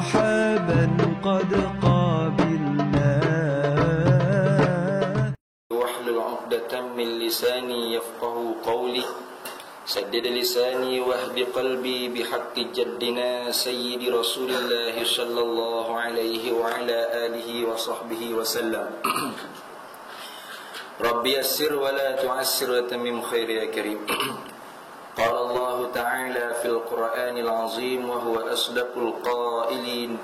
مرحبا قد قابلنا. واحلل عقدة من لساني يفقه قولي سدد لساني واهد قلبي بحق جدنا سيد رسول الله صلى الله عليه وعلى آله وصحبه وسلم. ربي يسر ولا تعسر وتمم خير يا كريم. قال الله تعالى في القرآن العظيم وهو أصدق القائلين: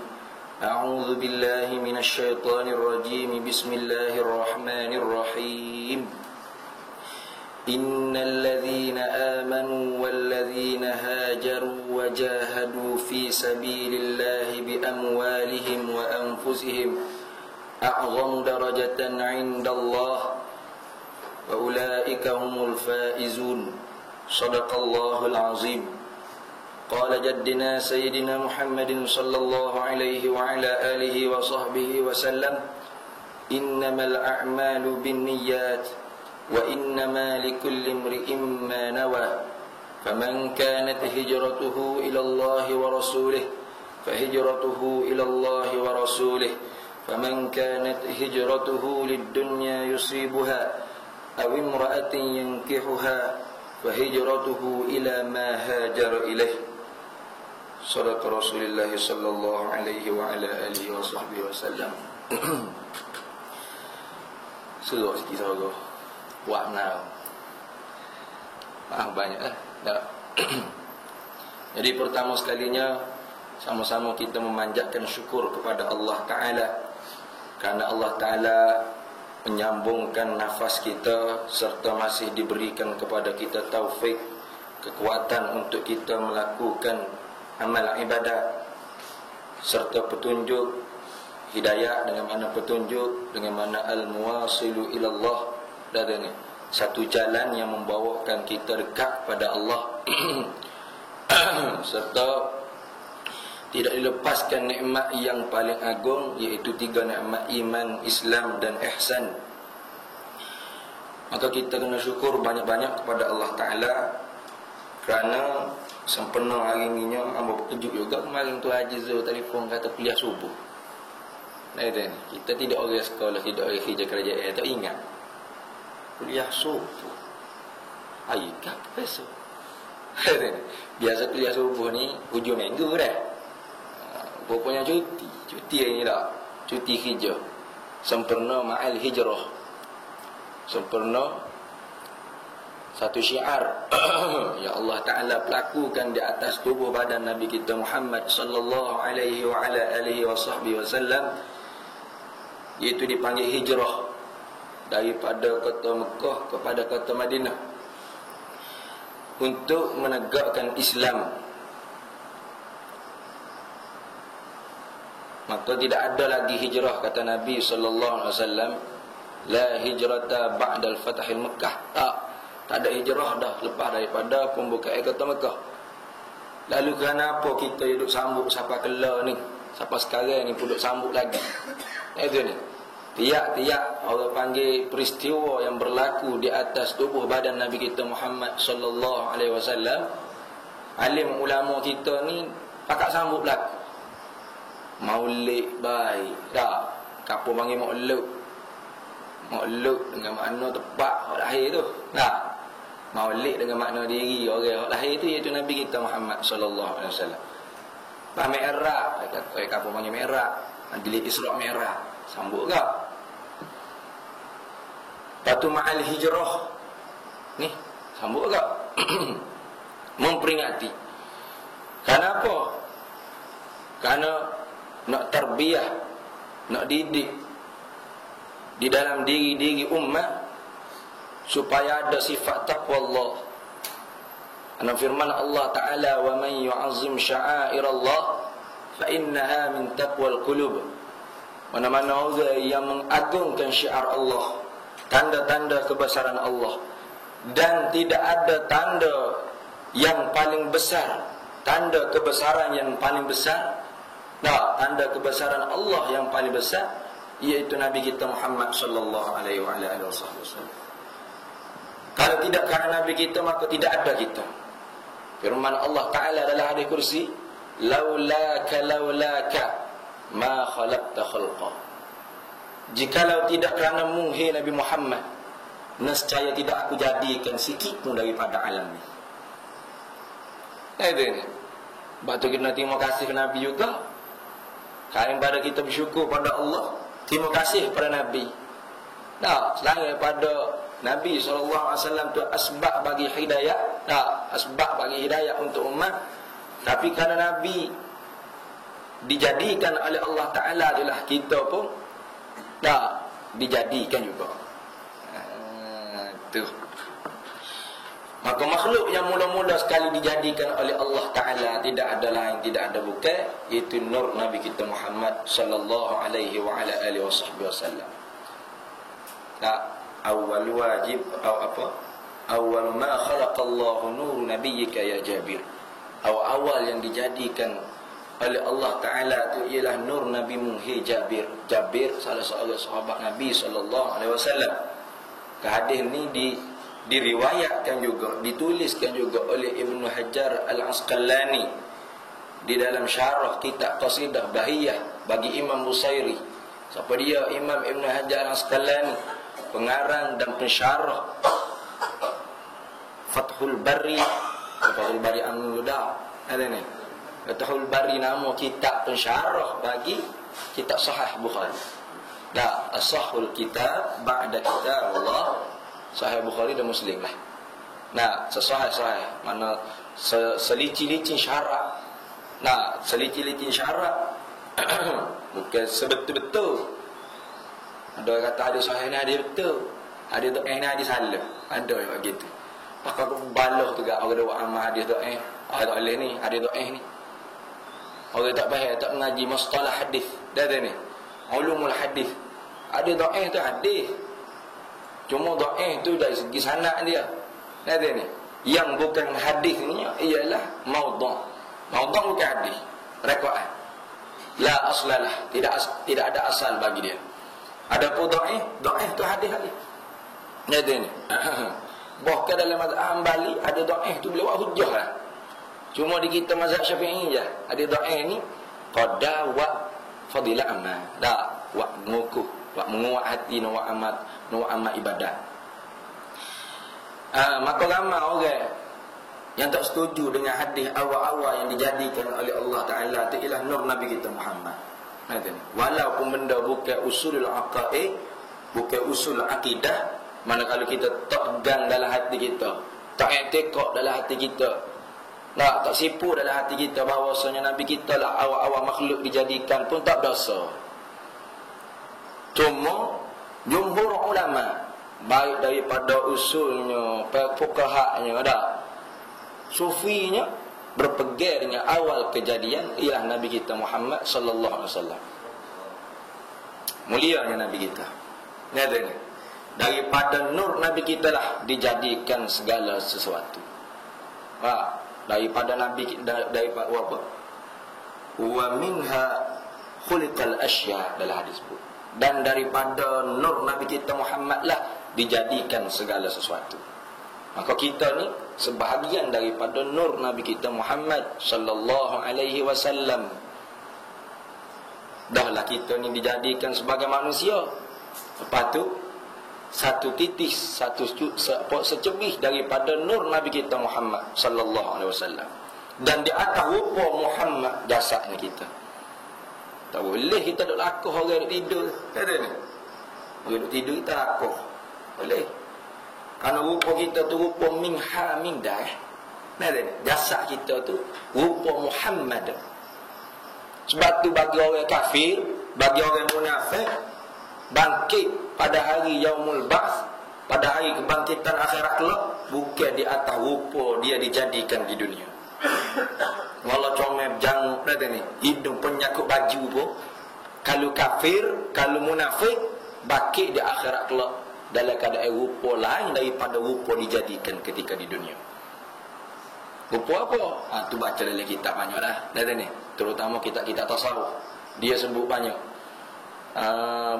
أعوذ بالله من الشيطان الرجيم بسم الله الرحمن الرحيم. إن الذين آمنوا والذين هاجروا وجاهدوا في سبيل الله بأموالهم وأنفسهم أعظم درجة عند الله وأولئك هم الفائزون. صدق الله العظيم. قال جدنا سيدنا محمد صلى الله عليه وعلى آله وصحبه وسلم: إنما الأعمال بالنيات وإنما لكل امرئ ما نوى فمن كانت هجرته إلى الله ورسوله فهجرته إلى الله ورسوله فمن كانت هجرته للدنيا يصيبها أو امرأة ينكحها فهجرته إلى ما هاجر إليه. صدق رسول الله صلى الله عليه وعلى آله وصحبه وسلم. Seluruh sikit sahaja buat now. Maaf banyak tak. Jadi pertama sekalinya sama-sama kita memanjatkan syukur kepada Allah Ta'ala, kerana Allah Ta'ala menyambungkan nafas kita serta masih diberikan kepada kita taufik, kekuatan untuk kita melakukan amal ibadat serta petunjuk hidayah. Dengan mana petunjuk? Dengan mana al-muwasilu ilallah, dan satu jalan yang membawakan kita dekat pada Allah serta tidak dilepaskan nikmat yang paling agung, iaitu 3 nikmat: iman, Islam dan ihsan. Maka kita kena syukur banyak-banyak kepada Allah Ta'ala, kerana sempena hari ini hamba berkejut juga. Kemarin tu Haji Zul telefon kata kuliah subuh. Kita tidak orang sekolah, tidak orang kerja kerajaan, tak ingat kuliah subuh. Ayat besok. Biasa kuliah subuh ni hujung minggu dah. Pokoknya cuti ni tak, cuti hijrah. Sempurna ma'al hijrah, sempurna satu syiar ya Allah Ta'ala pelakukan di atas tubuh badan Nabi kita Muhammad sallallahu alaihi wa ala alihi wa sahbihi wasallam, iaitu dipanggil hijrah daripada kota Mekah kepada kota Madinah untuk menegakkan Islam. Maka tidak ada lagi hijrah, kata Nabi sallallahu alaihi wasallam, la hijrata ba'dal fathil Mekah. Tak ada hijrah dah lepas daripada pembukaan kota Mekah. Lalu kenapa kita duduk sambut sampai kelar ni, sampai sekarang ni pun duduk sambut lagi? Itu ni. Tiap-tiap Allah panggil peristiwa yang berlaku di atas tubuh badan Nabi kita Muhammad sallallahu alaihi wasallam, alim ulama kita ni pakat sambut berlaku. Maulid baik tak, kapo panggil maulud. Maulud dengan makna tepat lahir tu. Nah, maulid dengan makna diri orang lahir tu, iaitu Nabi kita Muhammad sallallahu alaihi wasallam. Bah Mi'raj, kata kapo panggil Mi'raj, Majlis Isra Mi'raj, sambut ke? Patu ma'al hijrah ni sambut ke? Memperingati. Kenapa? Kerana nak tarbiyah, nak didik di dalam diri-diri umat supaya ada sifat taqwa Allah. Ana firman Allah Ta'ala, wa man yu'azzim sya'airallah fa innaha min taqwal qulub. Mana-mana orang yang mengagungkan syiar Allah, tanda-tanda kebesaran Allah, dan tidak ada tanda yang paling besar, tanda kebesaran yang paling besar, tanda kebesaran Allah yang paling besar, iaitu Nabi kita Muhammad sallallahu alaihi wasallam. Kalau tidak kerana Nabi kita, maka tidak ada kita. Firman Allah Ta'ala dalam hadis kursi, laulaka ma khalaqta khalqa. Jikalau tidak kerana mu, hai Nabi Muhammad, nescaya tidak aku jadikan sikit pun daripada alam ni. Ini. Sebab tu kita terima kasih ke Nabi juga. Kain pada kita bersyukur pada Allah, terima kasih kepada Nabi. Nah, selain daripada Nabi SAW tu asbab bagi hidayah, asbab bagi hidayah untuk umat. Tapi kerana Nabi dijadikan oleh Allah Ta'ala itulah kita pun dijadikan juga. Tu. Maka makhluk yang mula-mula sekali dijadikan oleh Allah Ta'ala tidak ada lain, tidak ada bukan, iaitu nur Nabi kita Muhammad sallallahu alaihi wa ala alihi wasallam. Awal wajib atau apa? Awal ma khalaqallahu nur nabiyyika ya Jabir. Awal yang dijadikan oleh Allah Ta'ala itu ialah nur Nabi Muhammad Jabir. Jabir salah seorang sahabat Nabi sallallahu alaihi wasallam. Hadis ni diriwayatkan juga, dituliskan juga oleh Ibnu Hajar Al-Asqalani di dalam syarah kitab Qasidah Bahiyah bagi Imam Busairi. Siapa dia? Imam Ibnu Hajar Al-Asqalani, pengarang dan pensyarah Fathul Bari. Fathul Bari An-Nuda ada ni. Fathul Bari nama kitab pensyarah bagi kitab Sahih Bukhari. As-sahhul kitab ba'da kitab Allah, Sahih Bukhari dan Muslim lah. Sesahih mana selicin-licin syarat. Selicin-licin syarat bukan sebetul-betul. Ada orang kata ada sahih ni ada betul, ada doa ni ada salah, ada yang begitu. Maka aku balah tu gak orang doa amal hadis doa, ada oleh ni, ada doa ni. Orang tak faham, tak mengaji mustalah hadis. Dah ni. Ulumul hadis. Ada doa tu hadis. Cuma doa tu dari segi sanad dia. Dah ni. Yang bukan hadis ni ialah maudhu'. Maudhu' bukan hadis. Rakaat. La aslalah, tidak ada asal bagi dia. Adapun doa tu hadis. Dah ni. Bahkan dalam mazhab Hambali ada doa tu boleh buat hujah lah. Cuma di kita mazhab Syafi'i je ada doa ni qada wa fadilah amal. Wa mengukuh, wa menguat hati, wa amal ibadat. Maka ramai orang yang tak setuju dengan hadis awal-awal yang dijadikan oleh Allah Ta'ala itu ialah nur Nabi kita Muhammad. Walaupun benda bukan usulul aqaid, bukan usul akidah, mana kalau kita tak pegang dalam hati kita, tak etikok dalam hati kita, tak sipu dalam hati kita bahawasanya Nabi kita lah awal-awal makhluk dijadikan pun tak dosa. Cuma jumhur ulama baik daripada usulnya, fuqahanya, sufinya berpegang dengan awal kejadian ialah Nabi kita Muhammad sallallahu alaihi wasallam. Mulianya Nabi kita. Ni ada ni. Daripada nur Nabi kita lah dijadikan segala sesuatu. Daripada Nabi, daripada apa? Wa minha khuliqal asya dalam hadis pun. Dan daripada nur Nabi kita Muhammad lah dijadikan segala sesuatu. Maka kita ni sebahagian daripada nur Nabi kita Muhammad sallallahu alaihi wasallam. Dahlah kita ni dijadikan sebagai manusia. Lepas tu satu titis, secebih daripada nur Nabi kita Muhammad sallallahu alaihi wasallam. Dan di atas rupa Muhammad jasadnya kita. Tak boleh kita duk lakuh orang duk tidur. Kata ni. Orang duk tidur kita lakuh. Boleh. Kerana rupa kita tu rupa minha min dah. Kata ni. Jasad kita tu rupa Muhammad. Sebab tu bagi orang kafir, bagi orang munafik, bangkit pada hari yaumul ba'ts, pada hari kebangkitan akhirat kelak, bukan di atas rupa dia dijadikan di dunia. Walau comel janguk dah ni, hidung penyakut baju pun, kalau kafir, kalau munafik, bangkit di akhirat kelak dalam keadaan rupa lain daripada rupa dijadikan ketika di dunia. Rupa apa? Tu baca dalam kitab banyak dah ni. Terutama kitab-kitab tasawuf. Dia sebut banyak.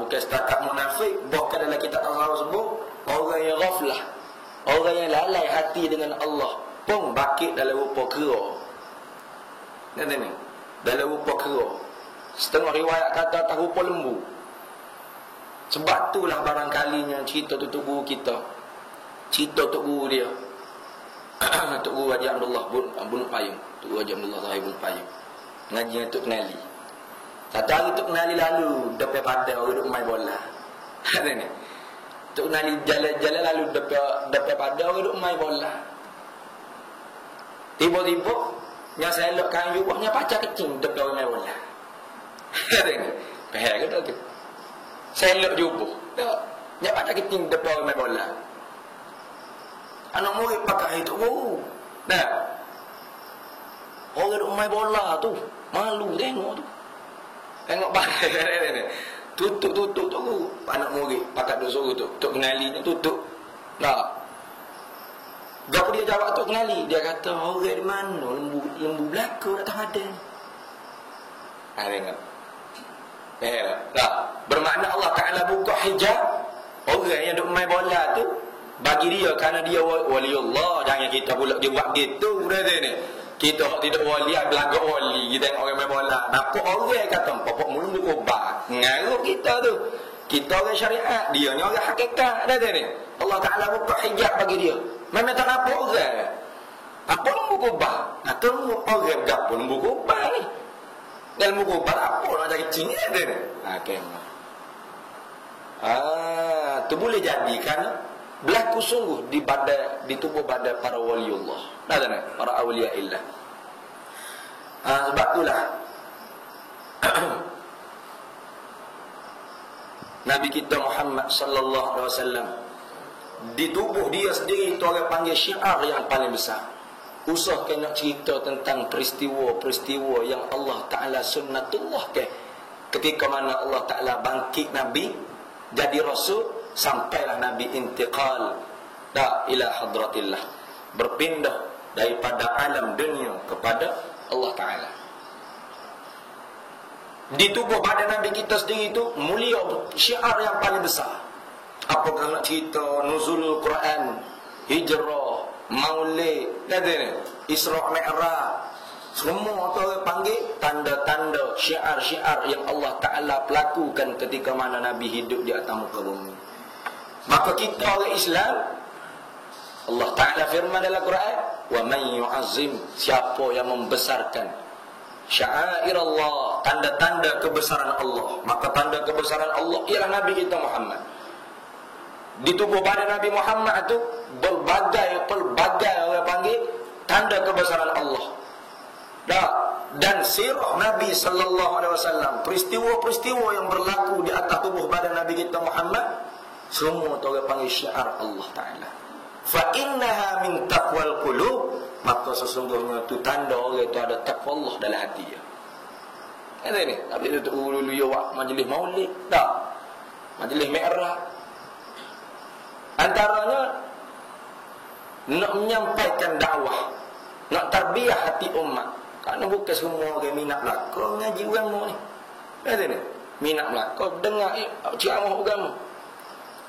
Bukan setakat munafik, bahkan dalam kitab tasawuf sebut orang yang ghaflah, orang yang lalai hati dengan Allah pun bangkit dalam rupa kera. Ni. dalam rupa kera. Setengah riwayat kata atas rupa lembu. Sebab itulah barangkalinya cerita Tok Guru kita. Cerita Tok Guru dia. Tok Guru Haji Abdullah bin Payung. Tok Guru Haji Abdullah Zahir bin Payung. Ngaji yang Tok kenali. Satu hari Tok kenali lalu depan pada orang duk main bola. Ada ni. Tok kenali jalan-jalan lalu depan pada orang duk main bola. Tiba-tiba yang saya elok kayu buahnya pacar kecil depan orang main bola. Ada ni. Pahal ke tak tu? Saya elok jumpa. Tak. Yang pacar kecil depan orang main bola. Anak murid pakai itu guru. Nah. Orang duk main bola tu malu tengok tu. Tengok balik ni. Tutup tu anak murid pakai duk suruh tu. Tok kenali ni tutup. Nah. Gapo dia jawab Tok kenali? Dia kata orang di mana lembu belaka datang ada. Tengok. Nah, bermakna Allah Taala buka hijab orang yang duk main bola tu bagi dia kerana dia waliullah. Jangan kita pula dia buat gitu dah ni. Kita tidak wali belagak wali kita tengok orang main bola. Nampak orang kata popok mulu duk obat. Ngaruh kita tu. Kita orang syariat, dia ni orang hakikat dah ni. Allah Taala buka hijab bagi dia. Memang tak nampak orang. Apa lembu kubah? Nah, tu orang gapo lembu kubah ni. Dan lembu kubah apa nak cari kecil ni ada ni. Kemah. Tu boleh jadi kan berlaku sungguh di tubuh badan para waliullah. Dah tak? Para awliya illah. Sebab itulah Nabi kita Muhammad sallallahu alaihi wasallam di tubuh dia sendiri itu orang panggil syiar yang paling besar. Usah kena cerita tentang peristiwa-peristiwa yang Allah Ta'ala sunnatullah ketika mana Allah Ta'ala bangkit Nabi jadi Rasul sampailah Nabi intiqal ila hadratillah, berpindah daripada alam dunia kepada Allah Ta'ala. Di tubuh badan Nabi kita sendiri itu mulia syiar yang paling besar. Apakah nak cerita nuzulul Quran, hijrah, maulid, Isra Mi'raj, semua tu orang panggil tanda-tanda syiar-syiar yang Allah Ta'ala pelakukan ketika mana Nabi hidup di atas muka bumi. Maka kita orang Islam, Allah Ta'ala firman dalam Quran, wa man yu'azzim, siapa yang membesarkan sya'air Allah, tanda-tanda kebesaran Allah, maka tanda kebesaran Allah ialah Nabi kita Muhammad. Di tubuh badan Nabi Muhammad itu pelbagai orang panggil tanda kebesaran Allah. Dan sirah Nabi sallallahu alaihi wasallam, peristiwa-peristiwa yang berlaku di atas tubuh badan Nabi kita Muhammad, semua orang panggil syiar Allah Taala. Fa innaha min taqwal qulub, maka sesungguhnya itu tanda orang itu ada takwa Allah dalam hati dia. Ada ni, tapi itu dulu ya majlis maulid, tak. Majlis Mi'raj. Antaranya nak menyampaikan dakwah, nak tarbiyah hati umat. Kerana bukan semua orang minat belaka ngaji agama ni. Ada ni, minat belaka dengar ceramah agama.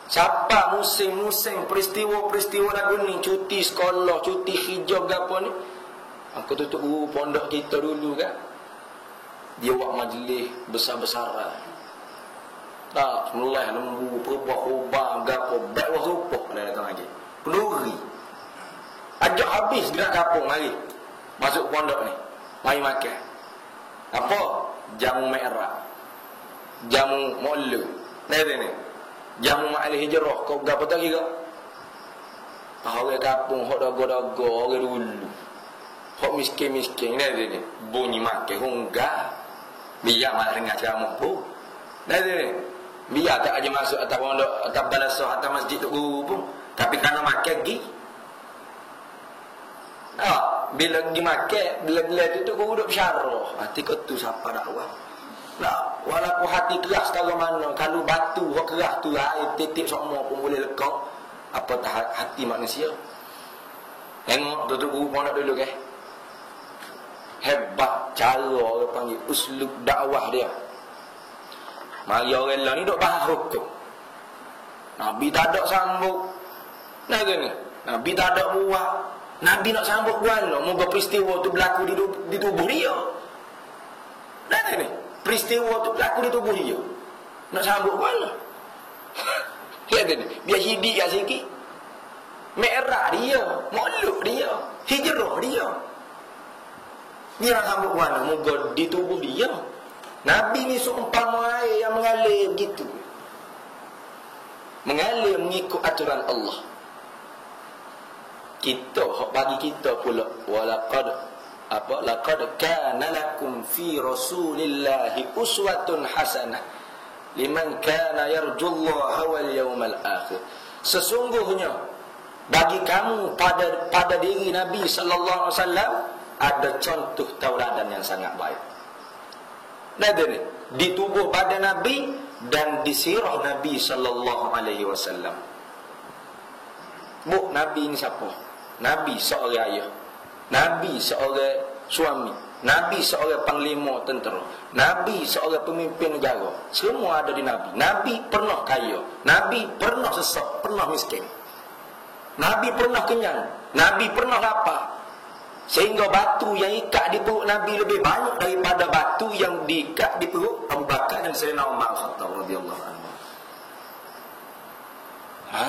Siapa musim-musim peristiwa-peristiwa lagu ni, cuti sekolah, cuti hijab ke apa ni, aku tutup guru pondok kita dulu kan, dia buat majlis besar-besaran. Tak, mulai lembu, perubah-ubah, gapo, baik rupa dah datang lagi. Peluri. Ajak habis gerak kapung lagi. Masuk pondok ni. Mari makan. Apa? Jamu merah. Jamu molu. Ni. Jamu ma'al hijrah. Kau gapo tak kira? Orang kapung, hok dago-dago, orang dulu. Hok miskin-miskin. Ni. Bunyi makan, hunggah. Biar malah dengar ceramah pun. Ni. Biar tak aja masuk atas pondok, atas balasah, atas masjid Tok Guru pun. Tapi kerana makan pergi. Bila pergi makan, bila tu Tok Guru duduk bersyarah. Hati kau tu siapa dakwah. Walaupun hati keras kalau mana, kalau batu keras tu, air titik semua pun boleh lekak. Apatah hati manusia. Tengok Tok Guru pondok dulu ke. Hebat cara orang panggil uslub dakwah dia. Mari orang lain ni duk bahas hukum. Nabi tak ada sambut. Nah ni. Nabi tak ada buat. Nabi nak sambut buat. Moga peristiwa tu berlaku di tubuh dia. peristiwa tu berlaku di tubuh dia. Nak sambut mana? Lihat ni, biar hidik kat sikit. Mi'raj dia, maulud dia, hijrah dia. Dia nak sambut mana? Moga di tubuh dia. Nabi ni seumpama air yang mengalir begitu. Mengalir mengikut aturan Allah. Kita, bagi kita pula, laqad kana lakum fi rasulillahi uswatun hasanah liman kana yarjullaha wal yawmal akhir. Sesungguhnya bagi kamu pada diri Nabi sallallahu alaihi wasallam ada contoh tauladan yang sangat baik. Ni di tubuh badan Nabi dan di sirah Nabi sallallahu alaihi wasallam. Bu, Nabi ini siapa? Nabi seorang ayah, Nabi seorang suami, Nabi seorang panglima tentera, Nabi seorang pemimpin negara. Semua ada di Nabi. Nabi pernah kaya, Nabi pernah sesak, pernah miskin, Nabi pernah kenyang, Nabi pernah lapar. Sehingga batu yang ikat di perut Nabi lebih banyak daripada batu yang diikat di perut Abu Bakar dan Sayyidina Umar Khattab radhiyallahu anhu.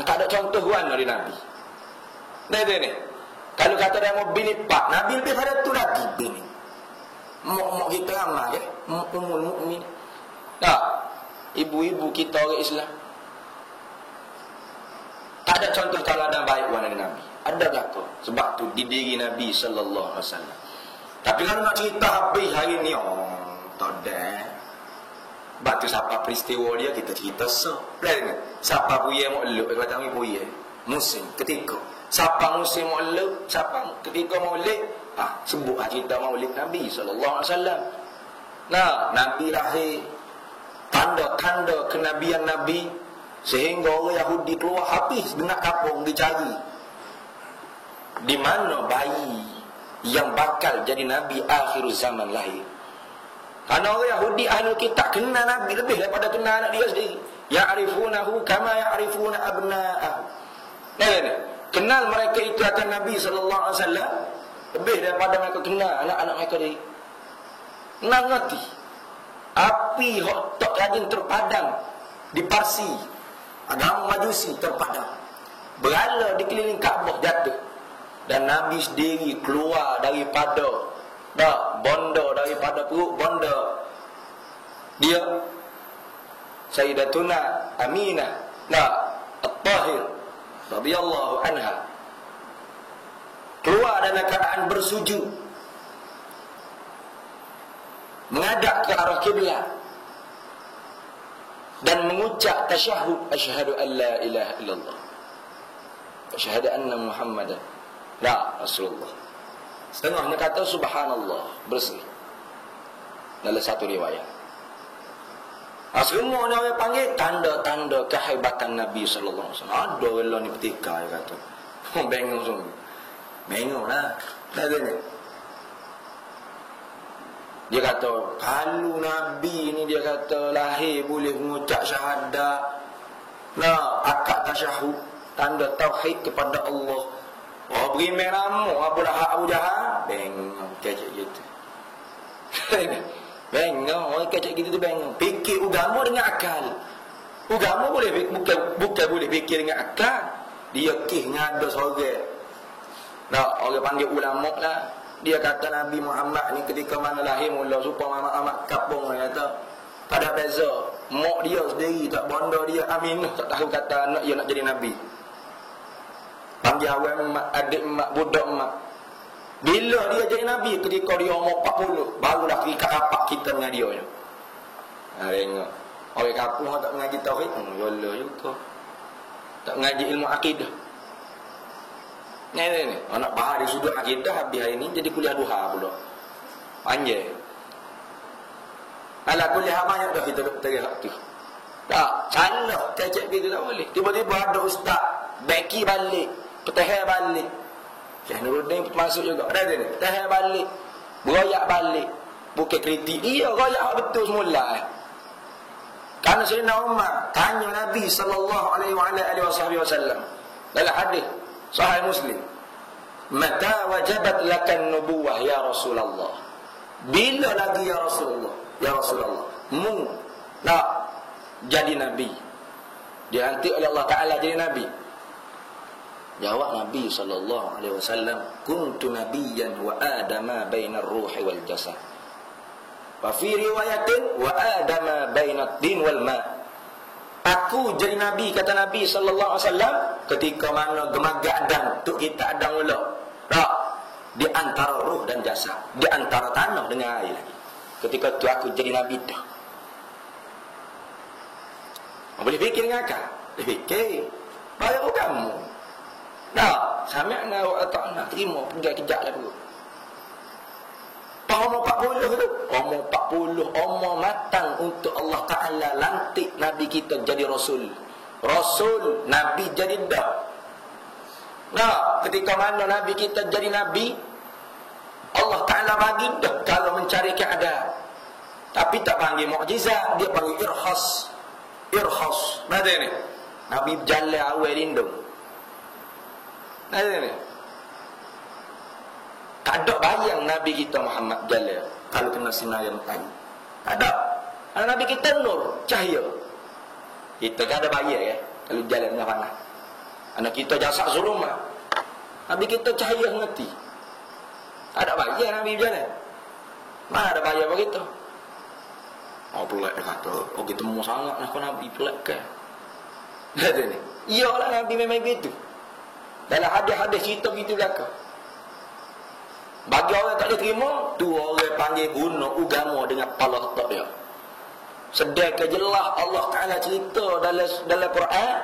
Tak ada contoh mana di Nabi. Ni. Kalau kata dia mau bini pak, Nabi lebih pada tu lagi bini. Mak kita ramai ya, ummul mukmin. Tak, ibu-ibu kita orang Islam. Tak ada contoh tauladan baik wana Nabi. Ada tak tu? Sebab tu di diri Nabi sallallahu alaihi wasallam. Tapi kalau nak cerita habis hari ni, tak ada. Batu siapa peristiwa dia kita cerita siapa punya maulud, kata kami punya musim ketika. Siapa musim maulud, siapa ketika maulid, sebut cerita maulid Nabi sallallahu alaihi wasallam. Nah, Nabi lahir, tanda-tanda kenabian Nabi sehingga orang Yahudi keluar habis dengan kampung dicari. Di mana bayi yang bakal jadi Nabi akhir zaman lahir. Karena orang Yahudi ahli kitab kenal Nabi lebih daripada kenal anak dia sendiri. Ya'rifunahu kama ya'rifuna abna'ahu. Kenal mereka itu akan Nabi sallallahu alaihi wasallam lebih daripada mereka kenal anak-anak mereka sendiri. Nak ngerti api hok tak rajin terpadam di Parsi, agama Majusi terpadam. Berala di keliling Kaabah jatuh. Dan Nabi sendiri keluar daripada bonda, daripada perut bonda dia, Sayyidatuna Aminah At-Tahir radhiyallahu anha, keluar dalam keadaan bersujud menghadap ke arah kiblat dan mengucap tasyahud, asyhadu an la ilaha illallah, asyhadu anna Muhammadan Rasulullah. Setengahnya kata subhanallah, bersih. Dalam satu riwayat. Semua ni orang panggil tanda-tanda kehebatan Nabi sallallahu alaihi wasallam. Ada orang ni petika dia kata. Bengong sungguh. Bengong lah. Dia kata, kalau Nabi ni dia kata lahir boleh mengucap syahadat, akad tasyahud, tanda tauhid kepada Allah. Beri meramu Abu Lahab, Abu Jahal, bengong kecek gitu. Bengong, orang kecek gitu tu bengong. Fikir agama dengan akal. Agama boleh bukan boleh fikir dengan akal. Dia kisah ada seorang. Orang panggil ulama lah. Dia kata Nabi Muhammad ni ketika mana lahir mula supaya amat kapung dia kata. Tak ada beza. Mak dia sendiri tak bonda dia Aminah tak tahu kata anak dia nak jadi Nabi. Panggil awal mak, adik mak, budak mak. Bila dia jadi Nabi? Ketika dia umur 40. Barulah kita rapat kita dengan dia. Tengok. Orang kampung tak mengaji tauhid. Yolah juga. Tak mengaji ilmu akidah. Ni. Anak bahar di sudut akidah habis hari ni jadi kuliah duha pula. Panjang. Ala kuliah banyak dah kita teriak tu. Tak, salah. Cecek gitu tak boleh. Tiba-tiba ada ustaz beki balik. Petahir balik. Syekh Nuruddin masuk juga. Ada ni. Petahir balik. Beroyak balik. Bukan kritik. Dia royak betul semula. Karena Sayyidina Umar tanya Nabi sallallahu alaihi wasallam dalam hadis Sahih Muslim. Mata wajabat lakan nubuwah ya Rasulullah. Bila lagi ya Rasulullah? Ya Rasulullah. mu nak jadi nabi, dilantik oleh Allah Ta'ala jadi nabi? Jawab Nabi SAW, kuntu nabiyyan wa adama bainar ruhi wal jasad. Wa fi riwayatin wa adama bainad din wal ma. Aku jadi nabi, kata Nabi SAW, ketika mana gemagak dan untuk kita adang mula. Tak, di antara ruh dan jasad, di antara tanah dengan air lagi. Ketika tu aku jadi nabi dah. Boleh fikir dengan akal? Boleh fikir. Baru kamu. Nah, sami'na wa ata'na, terima, pergi kejap lah dulu. Umur 40 tu, umur 40, umur matang untuk Allah Ta'ala lantik Nabi kita jadi Rasul. Rasul, Nabi jadi dah. Nah, ketika mana Nabi kita jadi Nabi, Allah Ta'ala bagi dah kalau mencari keadaan. Tapi tak panggil mukjizat, dia panggil irhas. Irhas, mana ni? Nabi berjalan awal lindung. Nah, tak ada bayang Nabi kita Muhammad jalan kalau kena sinar yang matahari. Tak ada. Nabi kita nur, cahaya. Kita tak ada bayang ya kalau jalan dengan panas. Anak kita jasad zulumah. Nabi kita cahaya ngerti. Tak ada bayang Nabi jalan. Mana ada bayang begitu? Oh pelik dia kata, oh kita mau sangat nak Nabi pelik ke? Kata ni. Iyalah Nabi memang begitu. Dalam hadis-hadis cerita begitu belakang. Bagi orang tak boleh terima, tu orang panggil guna agama dengan kepala otak dia. Sedangkan jelas Allah Ta'ala cerita dalam Quran,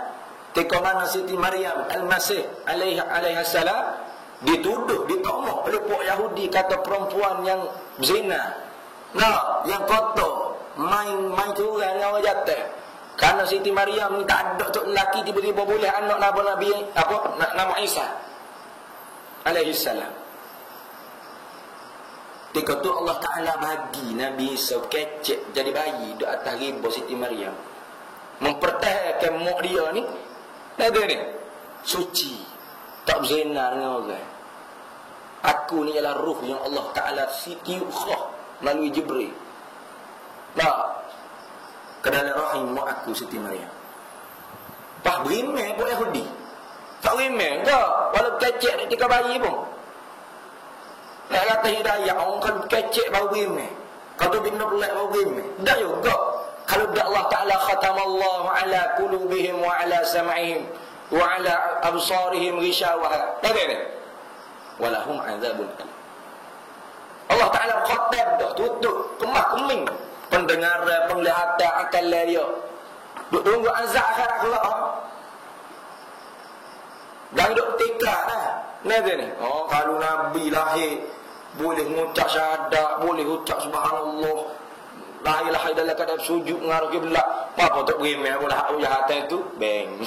ketika mana Siti Maryam Al-Masih alaihi salam dituduh, ditomoh oleh puak Yahudi, kata perempuan yang zina. Nah, yang kotor, main curang dengan orang jatuh. Karena Siti Maryam ni tak ada tok lelaki, tiba-tiba boleh anak Nabi nama Isa alaihi salam. Ketika tu Allah Ta'ala bagi Nabi Isa kecek jadi bayi di atas riba Siti Maryam, mempertahankan mak dia ni ada ni suci, tak berzina dengan orang. Aku ni ialah ruh yang Allah Ta'ala tiukhah melalui Jibril. Nah, ke dalam rahim mak aku Siti Maryam. Pak berimeh buat Yahudi. Tak berimeh tak? Walau kecek ketika bayi pun. Tak kata hidayah, orang kan kecek baru berimeh. Kalau bina pelak baru berimeh. Tak juga. Kalau Allah Ta'ala khatamallahu ala qulubihim wa ala sam'ihim wa ala absarihim ghishawah. Tak ada. Walahum azabun. Allah Ta'ala khatam dah, tutup kemah keming pendengaran, penglihatan, akal dia. Duk tunggu azab akhirat kelak. Dan duk tikar dah. Ni. Oh, kalau Nabi lahir boleh mengucap syahadat, boleh ucap subhanallah, la ilaha illallah, kadang sujud mengarah kiblat. Apa tak berimeh pula hak ujahatan tu? Bang.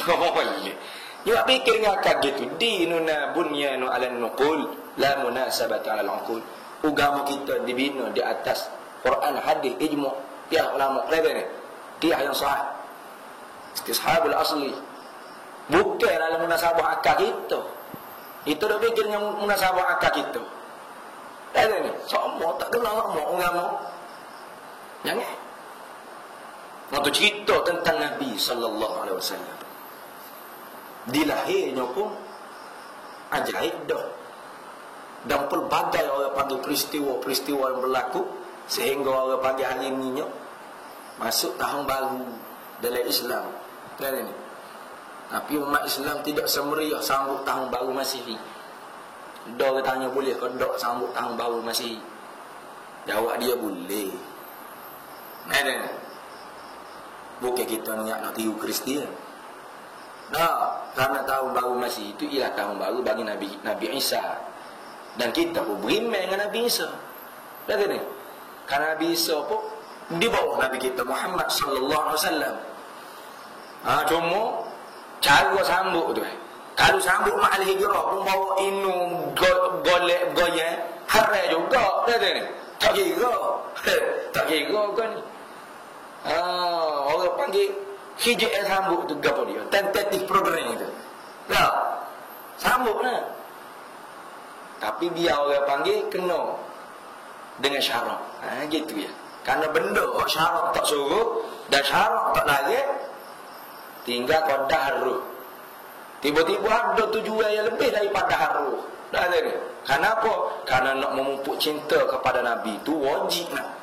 Dia fikir dengan akal gitu. Dinuna bunyanu 'alan nuqul, la munasabata 'alal 'uqul. Agama kita dibina di atas Quran, hadis, ijma' tiap ulama. Lepas ni, tiap yang sahih. Istishabul asli. Bukan dalam munasabah akal kita. Itu dah fikir dengan munasabah akal kita. Lepas ni, semua tak kenal sama agama. Jangan. Waktu cerita tentang Nabi SAW, dilahirnya pun ajaib dah. Dan pelbagai orang panggil peristiwa-peristiwa yang berlaku, sehingga orang panggil hari ini masuk tahun baru dalam Islam. Kan ini. Tapi umat Islam tidak semeriah sambut tahun baru Masihi. Dia tanya boleh ke tak sambut tahun baru Masihi? Jawab dia boleh. Nah, bukan kita nak tiru Kristian. Nah, karena tahun baru Masihi itu ialah tahun baru bagi Nabi Isa. Dan kita pun berimeh dengan Nabi Isa. Lihat ni. Karena Nabi Isa pun di bawah Nabi kita Muhammad sallallahu alaihi wasallam. Cuma cara sambut tu. Kalau sambut mak al-hijrah pun bawa inu golek goyang, haram juga. Lihat ni. Tak kira. Tak kira kan. Orang panggil hijrah sambut tu gapo dia? Tentatif program itu. Nah, sambutlah. Tapi biar orang panggil kena dengan syarat. Gitu ya. Karena benda syarat tak suruh dan syarat tak lari, tinggal qadah haruh. Tiba-tiba ada tujuan yang lebih daripada haruh. Dah ada ni. Kenapa? Karena nak memupuk cinta kepada Nabi itu wajib nak.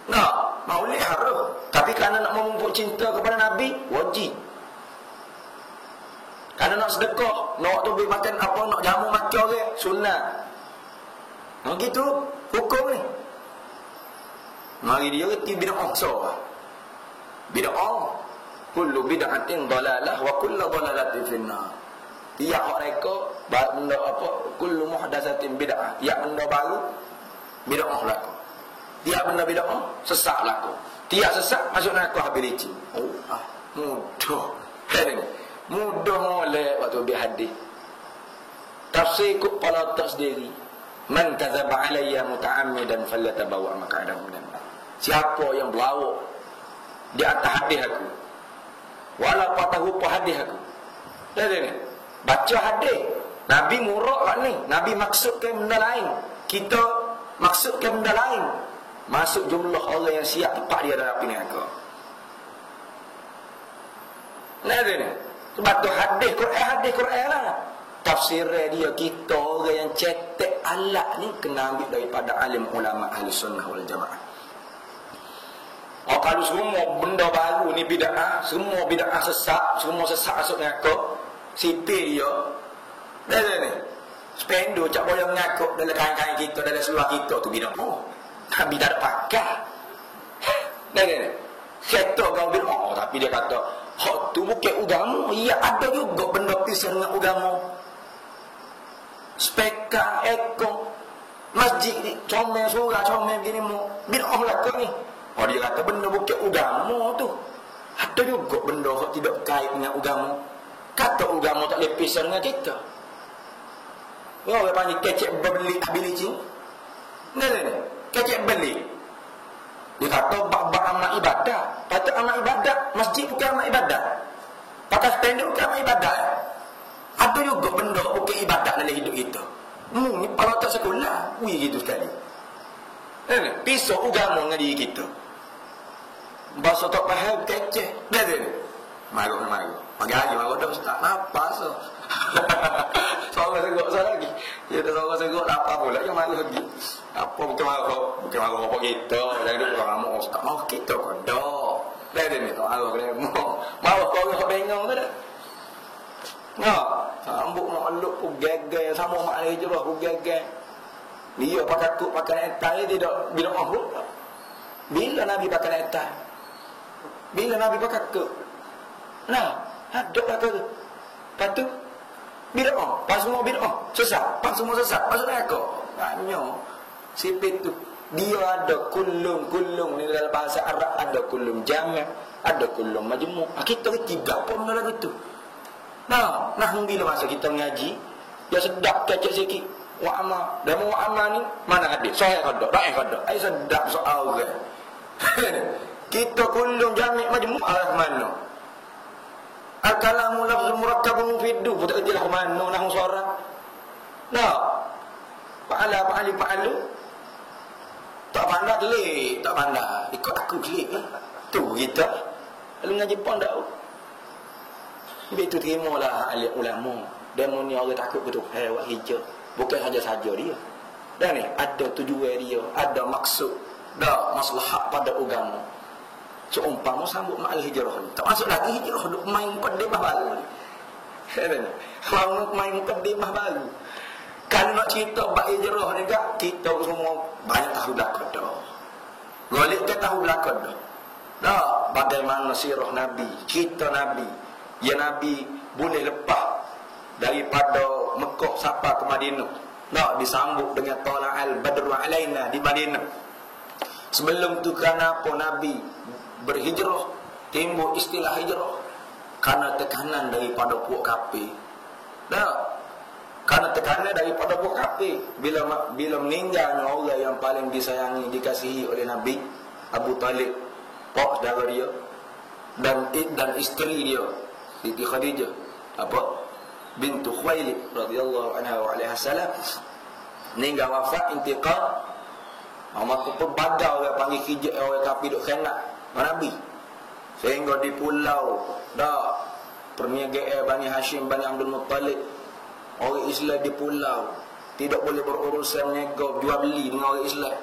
Nak maulid haruh. Tapi kerana nak memupuk cinta kepada Nabi wajib. Kerana nak sedekah, nak tu beri makan apa, nak jamu makan orang, sunnah. Nah gitu hukum ni. Mari dia reti bid'ah so. Bid'ah. Kullu bid'atin dalalah wa kullu dalalatin finnar. Tiap mereka benda apa, kullu muhdatsatin bid'ah. Tiap benda baru bid'ah laku. Tiap benda bid'ah sesat laku. Tiap sesat masuk neraka habis licin. Mudah. Mudah molek waktu bi hadis. Tafsir kut kepala tak sendiri. Man kadzaba alayya muta'ammidan falyatabawa maq'adahu minan nar. Siapa yang berlawak di atas hadis aku, wala patahu hadis aku. Dah ni. Baca hadis. Nabi murak kat ni. Nabi maksudkan benda lain. Kita maksudkan benda lain. Masuk jumlah orang yang siap tepat dia dalam api neraka. Nah ni. Sebab tu hadis Quran lah. Tafsir dia kita orang yang cetek alat ni kena ambil daripada alim ulama ahli sunnah wal jamaah. Kalau semua benda baru ni bid'ah, semua bid'ah sesat, semua sesat masuk neraka, sipir dia. Dah ni. Spendo cak boleh mengaku dalam kain-kain kita, dalam seluar kita tu bid'ah. Nabi tak ada pakar. Dah ni. Kata kau bid'ah, tapi dia kata, hak tu bukan agama. Ya ada juga benda pisah dengan agama. Speka, ekor, masjid ni, comel surah, comel begini mu. Bid'ah lah kau ni. Oh dia kata benda bukan agama tu. Ada juga benda yang tidak kait dengan agama. Kata agama tak boleh pisah dengan kita. Orang panggil kecek beli habis cing. Ni. Kecek beli. Dia kata bab amal ibadah. Patut amal ibadah. Masjid bukan amal ibadah. Pakai spenduk bukan amal ibadah. Ada juga benda bukan ibadah dalam hidup kita. Ni kalau tak sekolah, gitu sekali. Ni pisau agama dengan diri kita. Bahasa tak faham kecek. Dah tu. Maru. Pagi hari maru dah ustaz. Nafas. Seorang segok lagi. Dia dah seorang segok apa pula yang maru lagi. Apa bukan maru apa kita. Jangan duk kamu ustaz. Oh kita kodok. Dah ni tak maru kena. Maru kau orang bengong tu dah. Nah, sambuk nak elok ku gagal sama mak hijrah ku gagal. Dia pakai kut pakai etai tidak bila mahrum. Bila Nabi pakai etai? Bila Nabi pakai kut? Nah, ada kata tu. Patu bid'ah, pas semua bid'ah, sesat, pas semua sesat, masuk neraka. Banyak. Sipit tu dia ada kullum ni dalam bahasa Arab ada kullum jami', ada kullum majmu'. Kita ketiga apa benda lagu tu? Nah bila masa kita mengaji, ya sedap kecek sikit. Wa'ama, dan wa'ama ni mana hadis? Sahih kada, dhaif kada. Ai sedap soal ke. Kita kullum jami' majmu' arah mana? Al-kalamu lafzul murakkabun mufiddu, betul ke lah mana nahwu suara. Nah. Fa'alu. Tak pandai telik, tak pandai. Ikut aku telik lah. Tu kita. Lalu ngaji pun dak. Begitu terimalah ahli ulama. Demo ni orang takut betul hewat hijau. Bukan saja dia. Dan ni ada tujuan dia, ada maksud, ada maslahat pada agama. Seumpama sambut mak hijrah ni. Tak masuk lagi hijrah duk main mukadimah baru ni. Kalau main mukadimah baru. Kalau nak cerita bab hijrah ni gak, kita semua banyak tahu belakang dah. Golek ke tahu belakang dah. Dah bagaimana sirah Nabi, cerita Nabi. Ya Nabi boleh lepas daripada Mekah sampai ke Madinah. Nak disambut dengan tala'al badru alaina di Madinah. Sebelum tu kenapa Nabi berhijrah, timbul istilah hijrah? Karena tekanan daripada puak kafir. Karena tekanan daripada puak kafir. Bila meninggalnya orang yang paling disayangi, dikasihi oleh Nabi, Abu Talib, pak saudara dia, dan isteri dia, Siti Khadijah, bintu Khuwailid radhiyallahu anha wa alaiha salam, meninggal wafat intiqal Maka pelbagai orang panggil hijab, orang kafir duk kena Nabi. Sehingga di pulau dah perniagaan Bani Hashim, Bani Abdul Muttalib, orang Islam di pulau tidak boleh berurusan nego jual beli dengan orang Islam.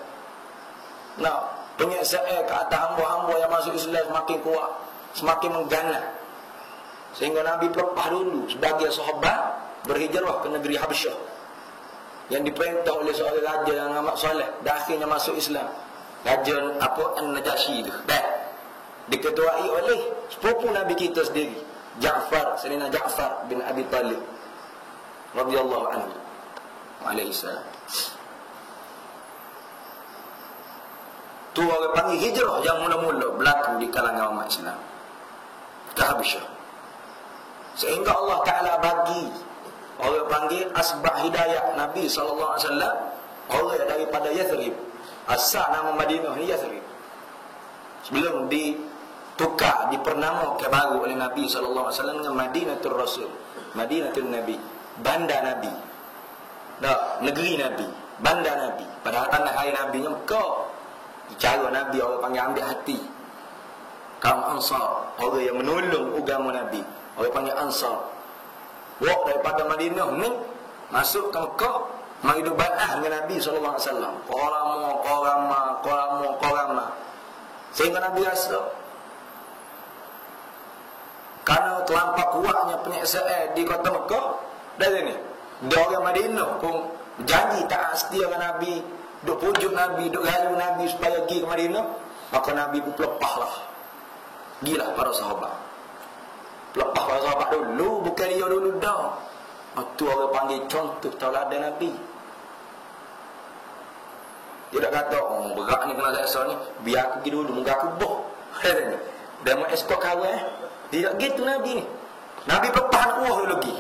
Nah, penyiksaan ke atas hamba-hamba yang masuk Islam semakin kuat, semakin mengganas. Sehingga Nabi pelepah dulu sebagai sahabat berhijrah ke negeri Habasyah yang diperintah oleh seorang raja yang amat soleh dan akhirnya masuk Islam. Raja An-Najasyi itu. Dan diketuai oleh sepupu Nabi kita sendiri, Sayyidina Ja'far bin Abi Talib radhiyallahu anhu alaihi salam. Tu orang panggil hijrah yang mula-mula berlaku di kalangan umat Islam ke Habasyah. Sehingga Allah Ta'ala bagi orang panggil asbab hidayah Nabi SAW, orang daripada Yathrib. Asal nama Madinah ni Yathrib. Sebelum ditukar, dipernamakan baru oleh Nabi SAW dengan Madinatul Rasul, Madinatul Nabi, bandar Nabi. Dah, negeri Nabi, bandar Nabi. Pada tanah air Nabi nya Mekah. Cara Nabi orang panggil ambil hati kaum Ansar, orang yang menolong agama Nabi, orang panggil Ansar. Walk daripada Madinah ni masuk ke Mekah, mari hidup bai'ah dengan Nabi sallallahu alaihi wasallam. Qarama. Sehingga Nabi rasa kerana terlampau kuatnya penyiksaan di kota Mekah, dari ni dia orang Madinah pun janji tak setia dengan Nabi, duk pujuk Nabi, duk rayu Nabi supaya pergi ke Madinah. Maka Nabi pun pelepahlah, gilah para sahabat. Lepas para sahabat dulu, bukan dia dulu dah. Itu orang panggil contoh tauladan Nabi. Dia tak kata, oh berat ni kena seksa ni, biar aku pergi dulu, muka aku boh. Dia mau escort kawan. Dia tak gitu Nabi ni. Nabi pelepah dulu lagi.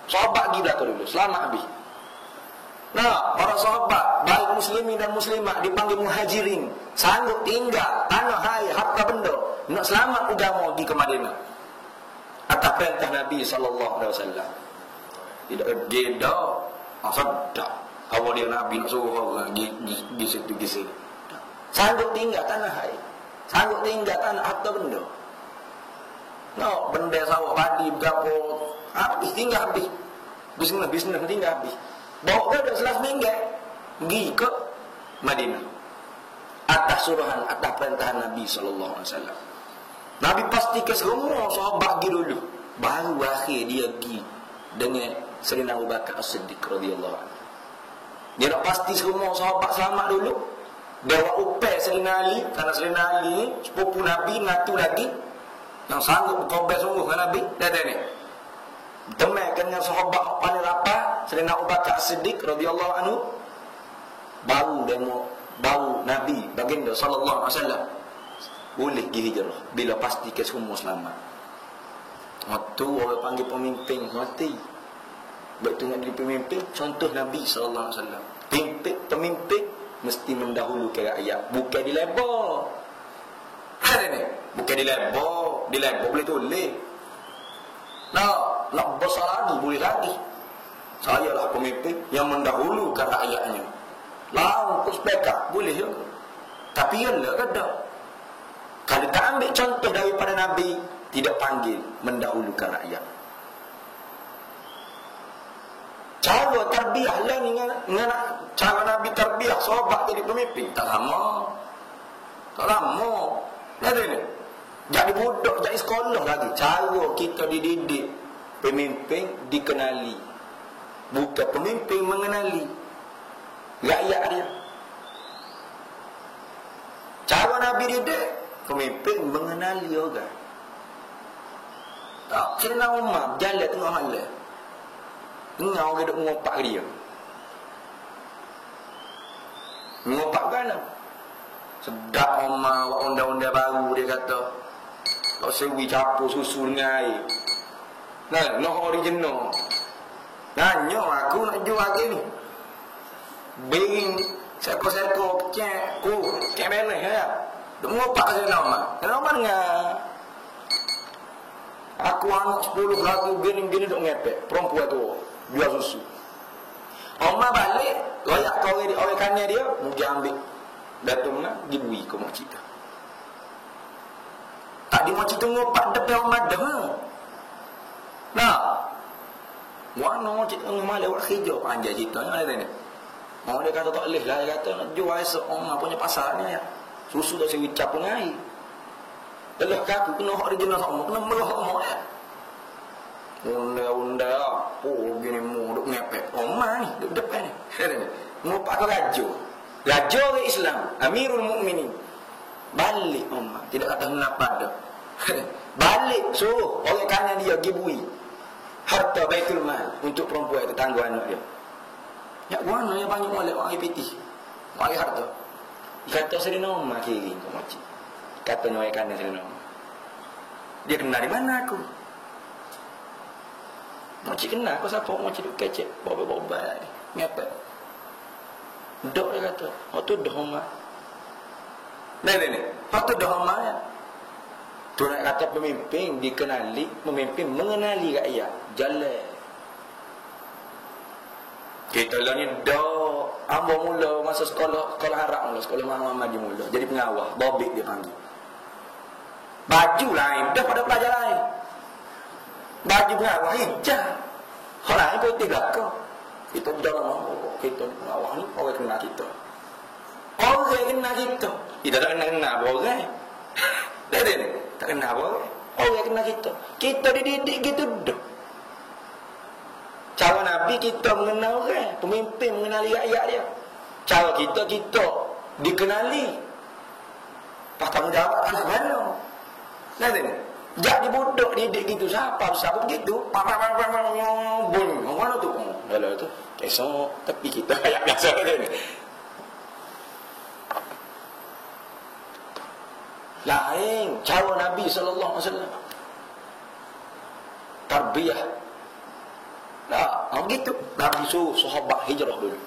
Sahabat gila tu dulu, selamat habis. Nah, para sahabat, baik muslimin dan muslimat dipanggil muhajirin, sanggup tinggal tanah air, harta benda, nak selamat agama pergi ke Madinah atas perintah Nabi SAW. Tidak geda, sedap. Awal dia Nabi nak suruh orang di situ. Sanggup tinggal tanah air, sanggup tinggal tanah harta benda. No, benda sawah padi berapa habis, tinggal habis. Bisnes tinggal habis. Bawa dia dah selas minggat pergi ke Madinah atas suruhan, atas perintah Nabi SAW. Nabi pastikan semua sahabat pergi dulu, baru akhir dia pergi dengan Sayyidina Abu Bakar As-Siddiq radhiyallahu anhu. Dia nak pasti semua sahabat selamat dulu. Dia buat upaya Sayyidina Ali, kerana Sayyidina Ali sepupu Nabi, ngatu lagi yang sanggup berkorban sungguh dengan Nabi. Dia ni temankan dengan sahabat paling rapat Sayyidina Abu Bakar As-Siddiq radhiyallahu anhu. Baru Nabi baginda sallallahu alaihi wasallam boleh pergi hijrah bila pastikan semua selamat. Waktu orang panggil pemimpin mati. Betul nak jadi pemimpin, contoh Nabi sallallahu alaihi wasallam. Pemimpin mesti mendahulukan rakyat, bukan dilebor. Ada ni, bukan dilebor boleh tulis. Nak besar lagi boleh lagi. Saya lah pemimpin yang mendahulukan rakyatnya. Lalu puspeka boleh juga. Tapi ialah kada. Kalau tak ambil contoh daripada Nabi, tidak panggil mendahulukan rakyat. Cara tarbiyah lah ni dengan cara Nabi tarbiyah sahabat jadi pemimpin tak lama. Ada ni. Jadi budak, jadi sekolah lagi. Cara kita dididik pemimpin dikenali, bukan pemimpin mengenali rakyat dia. Cara Nabi didik pemimpin mengenali orang. Tak, Sayyidina Umar berjalan tengah malam, dengar orang duk mengopak dia. Mengopak kan? Sedap Umar, buat undang-undang baru dia kata. Tak sewi campur susu dengan air. Nah, no original. Nanya aku nak jual lagi ni. Bering seko-seko cek belah ya. Duk ngopak saya nama. Kenapa dengar? Aku anak 10 lagu gini-gini duk ngepek. Perempuan tu jual susu. Omah balik, royak kau orang kanan dia, mungkin ambil Datung nak dibui ke mak cik tu. Tak di mak cik tu ngopak depan madah. Nah. Wana mak cik tu ngomale wak hijau panjang cerita ni ada ni. Mau dia kata tak leh lah, dia kata nak jual seorang punya pasarnya ya. Susu tak sewi cap ngai. Belah kaku kena hak original sama, kena melah mak ya. Unda-unda apa gini mu duk ngepek. Omah ni duk depan ni. Ngopak ke raja. Raja ke Islam, Amirul Mukminin. Balik omah, tidak kata kenapa dah. Balik suruh orang kanan dia gibui harta Baitul Mal untuk perempuan itu tangguh anak dia. Ya mana yang banyak molek orang IPT. Mari harta. Kata Serina omah kiri ke makcik. Kata orang kanan Serina omah. Dia kenal di mana aku? Makcik kenal aku siapa? Makcik duk kecek boba-boba ni. Ngepek. Dok dia kata, "Oh tu dah omah." Ni. Oh tu dah omah ya. Tu nak kata pemimpin dikenali, pemimpin mengenali rakyat. Jalan. Kita lah ni dah ambo mula masa sekolah harap mula, sekolah Muhammad di mula. Jadi pengawal, bobik dia panggil. Baju lain, dah pada pelajar lain. Baju pengawal hijau. Hal lain pun tiga kau. Kita dalam kita pengawal ni orang kenal kita. Orang kenal kita. Kita tak kenal orang. Dah ni, tak kenal orang. Orang kenal kita. Kita dididik gitu dah. Cara Nabi kita mengenal orang, pemimpin mengenali rakyat dia. Cara kita dikenali. Pakam jawab anak mana? Nanti ni, jak dibudak didik gitu siapa begitu? Bun, mana tu? Dalam tu, esok tapi kita kayak biasa ni. Lain cara Nabi sallallahu alaihi wasallam. Tarbiyah. Nah, begitu. Nabi suruh sahabat hijrah dulu.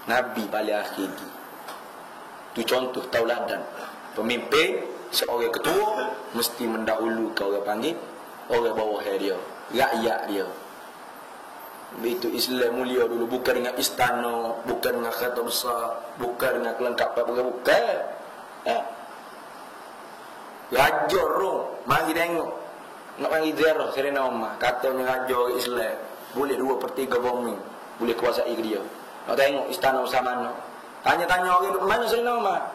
Nabi paling akhir. Itu contoh tauladan. Pemimpin, seorang ketua mesti mendahulukan orang panggil, orang bawah dia, rakyat dia. Itu Islam mulia dulu, bukan dengan istana, bukan dengan kata besar, bukan dengan kelengkapan, bukan. Raja Rom, mari tengok. Nak panggil ziarah Serena Omar, katanya raja Islam. Boleh 2/3 bumi, boleh kuasai dia. Nak tengok istana bersama mana. Tanya-tanya orang duduk mana Serena Omar.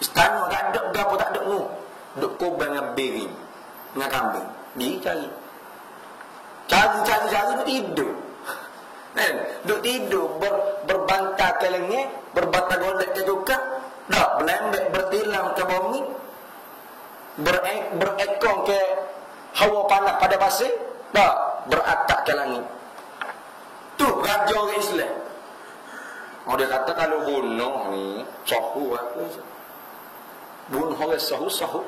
Istana tak ada, berapa tak ada mu. Duk korban dengan beri, dengan kambing. Pergi cari. Cari, duk tidur. Duk tidur, berbantal ke lengit, berbantal golek ke tukar. Tak, berlembek, bertilam ke bumi. Berekong ke hawa panas pada pasir. Tak, berakak ke langit. Tu raja orang Islam. Oh dia kata kalau bunuh ni sahu aku. Bunuh orang sahu.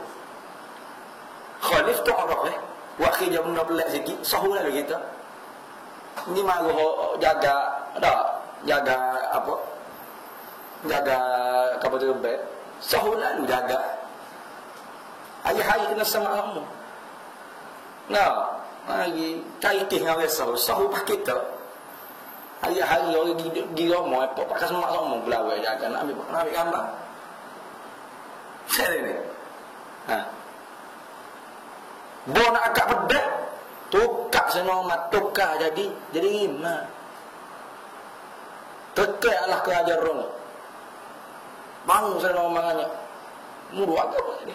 Khalif tu orang Wak kerja benda pelik sikit, sahu lalu kita. Ni maru jaga apa? Jaga kapal terbang. Sahu lalu jaga. Hari-hari kena sama kamu. Nah, lagi kaitin dengan orang sahu pak kita. Hari-hari orang di rumah apa pakai semak semua belawai jaga nak ambil gambar. Saya ni. Bo nak akak pedak, tukar senomat, tukar jadi lima. Tekailah kerajaan Rom. Bangun senomat banyak. Mu dua apa ni?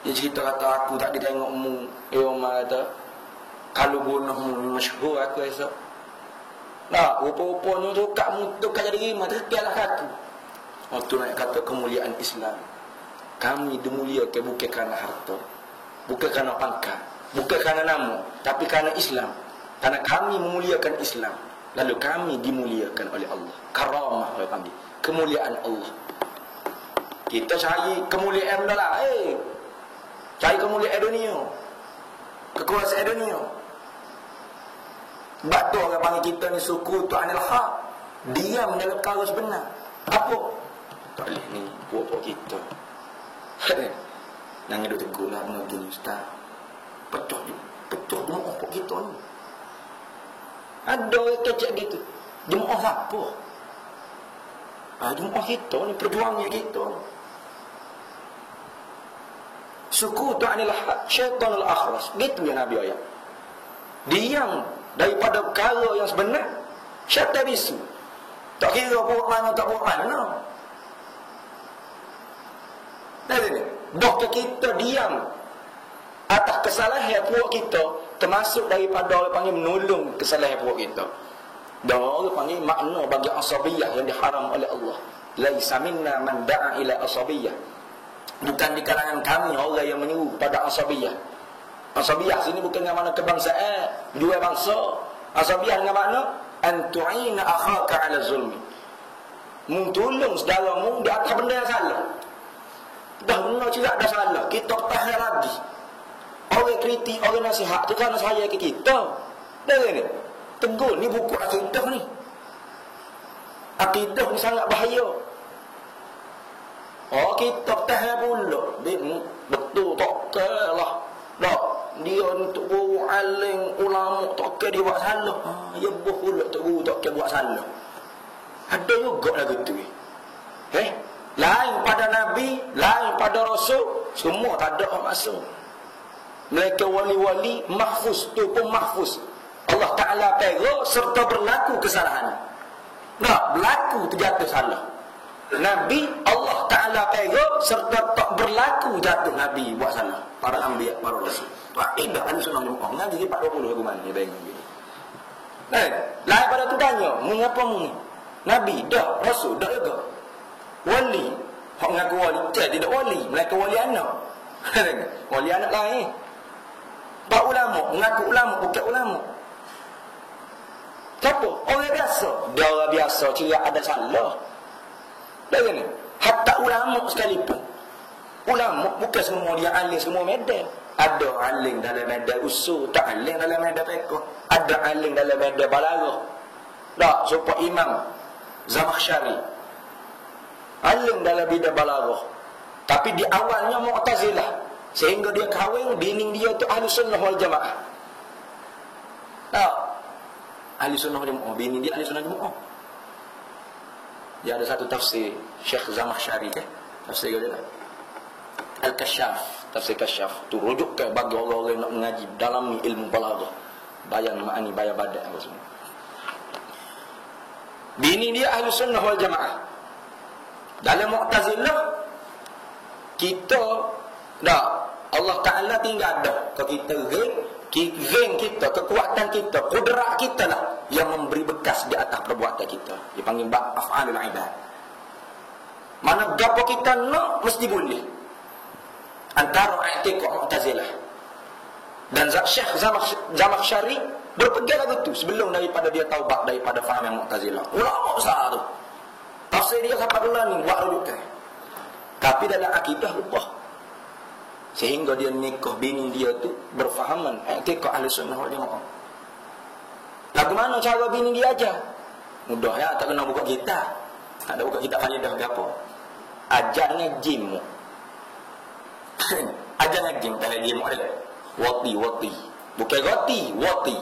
Dia cerita kata aku tak ditengokmu. Omar kata kalau bunuhmu masyhur aku esok. Nah, rupa-rupanya tukar jadi lima, tekailah aku. Oh tu nak kata kemuliaan Islam. Kami dimuliakan bukan kerana harta, bukan kerana pangkat, bukan kerana nama, tapi kerana Islam. Karena kami memuliakan Islam, lalu kami dimuliakan oleh Allah. Karamah orang panggil, kemuliaan Allah. Kita cari kemuliaan dah lah. Cari kemuliaan dunia, kekuasaan dunia. Sebab tu orang panggil kita ni suku tu anil haq, diam dalam perkara sebenar. Apa? Tak boleh ni buat kita. Nang duduk tegur lah benda gini ustaz. Pecah jemaah pok kita ni. Ada orang kecek gitu. Jemaah apa? Jemaah kita ni perjuangnya kita. Sukutu anil syaitanul akhras. Gitu ya Nabi ayat. Diam daripada perkara yang sebenar, syaitan bisu. Tak kira buat mana tak buat mana. Dah kita diam atas kesalahan puak kita, termasuk daripada orang panggil menolong kesalahan puak kita. Dan orang panggil makna bagi asabiyah yang diharam oleh Allah. Laisa minna man da'a ila asabiyah. Bukan di kalangan kami orang yang menyuruh pada asabiyah. Asabiyah sini bukan dengan makna kebangsaan, dua bangsa. Asabiyah dengan makna antu'ina akhaka ala zulmi. Mentolong saudaramu di atas benda yang salah. Dah benar juga dah salah, kita tahan lagi. Orang kritik, orang nasihat tu kan saya ke kita. Dah ni. Tegur ni buku akidah ni. Akidah ni sangat bahaya. Oh kita tahan pula. Betul tak kelah. Dah dia untuk guru alim ulama tak ke dia buat salah. Ya buh pula untuk guru tak ke buat salah. Ada juga lagu tu. Lain pada Nabi, lain pada Rasul, semua tak ada orang masuk. Mereka wali-wali mahfuz tu pun mahfuz. Allah Ta'ala pegang serta berlaku kesalahan. Nah, berlaku terjatuh salah. Nabi Allah Ta'ala pegang serta tak berlaku jatuh Nabi buat salah. Para anbiya, para rasul. Faedah Ahlussunnah wal Jamaah ngaji 40 hukuman dia pegang gitu. Lain pada tu tanya, mengapa ni? Nabi dah, Rasul dah juga. Wali, hak mengaku wali, tidak wali, mereka wali anak. Wali anak lain. Pak ulama, mengaku ulama, bukan ulama. Siapa? Orang biasa. Dia orang biasa, ceria ada salah. Dah ni. Hatta ulama sekalipun. Ulama bukan semua dia alim semua medan. Ada alim dalam medan usul, tak alim dalam medan fiqh. Ada alim dalam medan balaghah. Tak, supaya Imam Zamakhsyari alim dalam bidang balaghah. Tapi di awalnya Mu'tazilah, sehingga dia kahwin bini dia tu Ahlussunnah wal Jamaah. Tak, Ahlussunnah wal Jamaah, bini dia Ahlussunnah wal Jamaah. Dia ada satu tafsir Syekh Zamakhsyari kan, tafsir dia Al-Kasyaf, tafsir Kasyaf tu rujuk ke bagi orang-orang yang nak mengaji dalam ilmu balaghah, bayan ma'ani bayan badan apa semua. Bini dia Ahlussunnah wal Jamaah. Dalam Mu'tazilah kita dah Allah Ta'ala tinggal ada ke kita geng kita, kekuatan kita, kudrat kita lah yang memberi bekas di atas perbuatan kita. Dipanggil bab af'alul ibad. Mana gapo kita nak mesti boleh. Antara i'tiqad Mu'tazilah dan Syekh Zamakhsyari berpegang lagu tu sebelum daripada dia taubat daripada faham yang Mu'tazilah. Ulama besar tu. Tafsir dia sampai bulan ni buat rujukan. Tapi dalam akidah rubah. Sehingga dia nikah bini dia tu berfahaman i'tiqad Ahlussunnah wal Jamaah. Lagu mana cara bini dia ajar? Mudah ya, tak kena buka kitab. Tak ada buka kitab faedah ke apa. Ajarnya jim. Ajarnya jim, tak ada jim ada. Wati. Bukan roti, wati.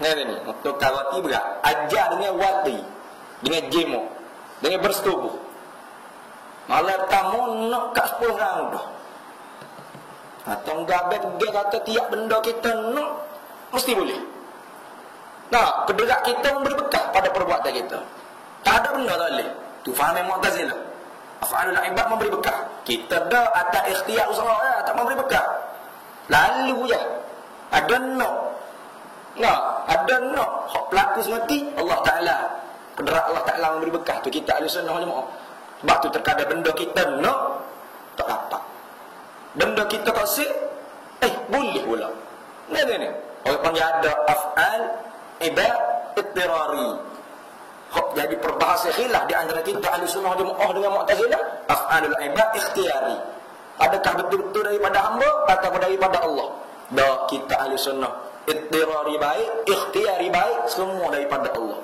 Ni. Untuk roti berat. Ajar dengan wati. Dengan jimo, dengan bersetubuh. Malah kamu nak kat 10 orang dah. Atau gabet dia kata tiap benda kita nak mesti boleh. Nah, kedekatan kita memberi bekas pada perbuatan kita. Tak ada benda tak boleh. Tu faham yang Mu'tazilah. Af'alul ibad memberi bekas. Kita dah atas ikhtiar usaha tak memberi bekas. Lalu je. Ada nak. Nah, ada nak. Hak pelaku semati Allah Ta'ala. Kedera Allah Ta'ala memberi bekas tu kita Ahlussunnah wal Jamaah. Sebab tu terkadang benda kita nak tak dapat. Benda kita kasih boleh pula. Ni. Orang panggil ada af'al ibad ittirari. Hak jadi perbahasa khilaf di antara kita Ahlussunnah wal Jamaah dengan Mu'tazilah. Af'alul ibad ikhtiyari. Adakah betul-betul daripada hamba atau daripada Allah? Dah kita Ahlussunnah ittirari baik, ikhtiyari baik, semua daripada Allah.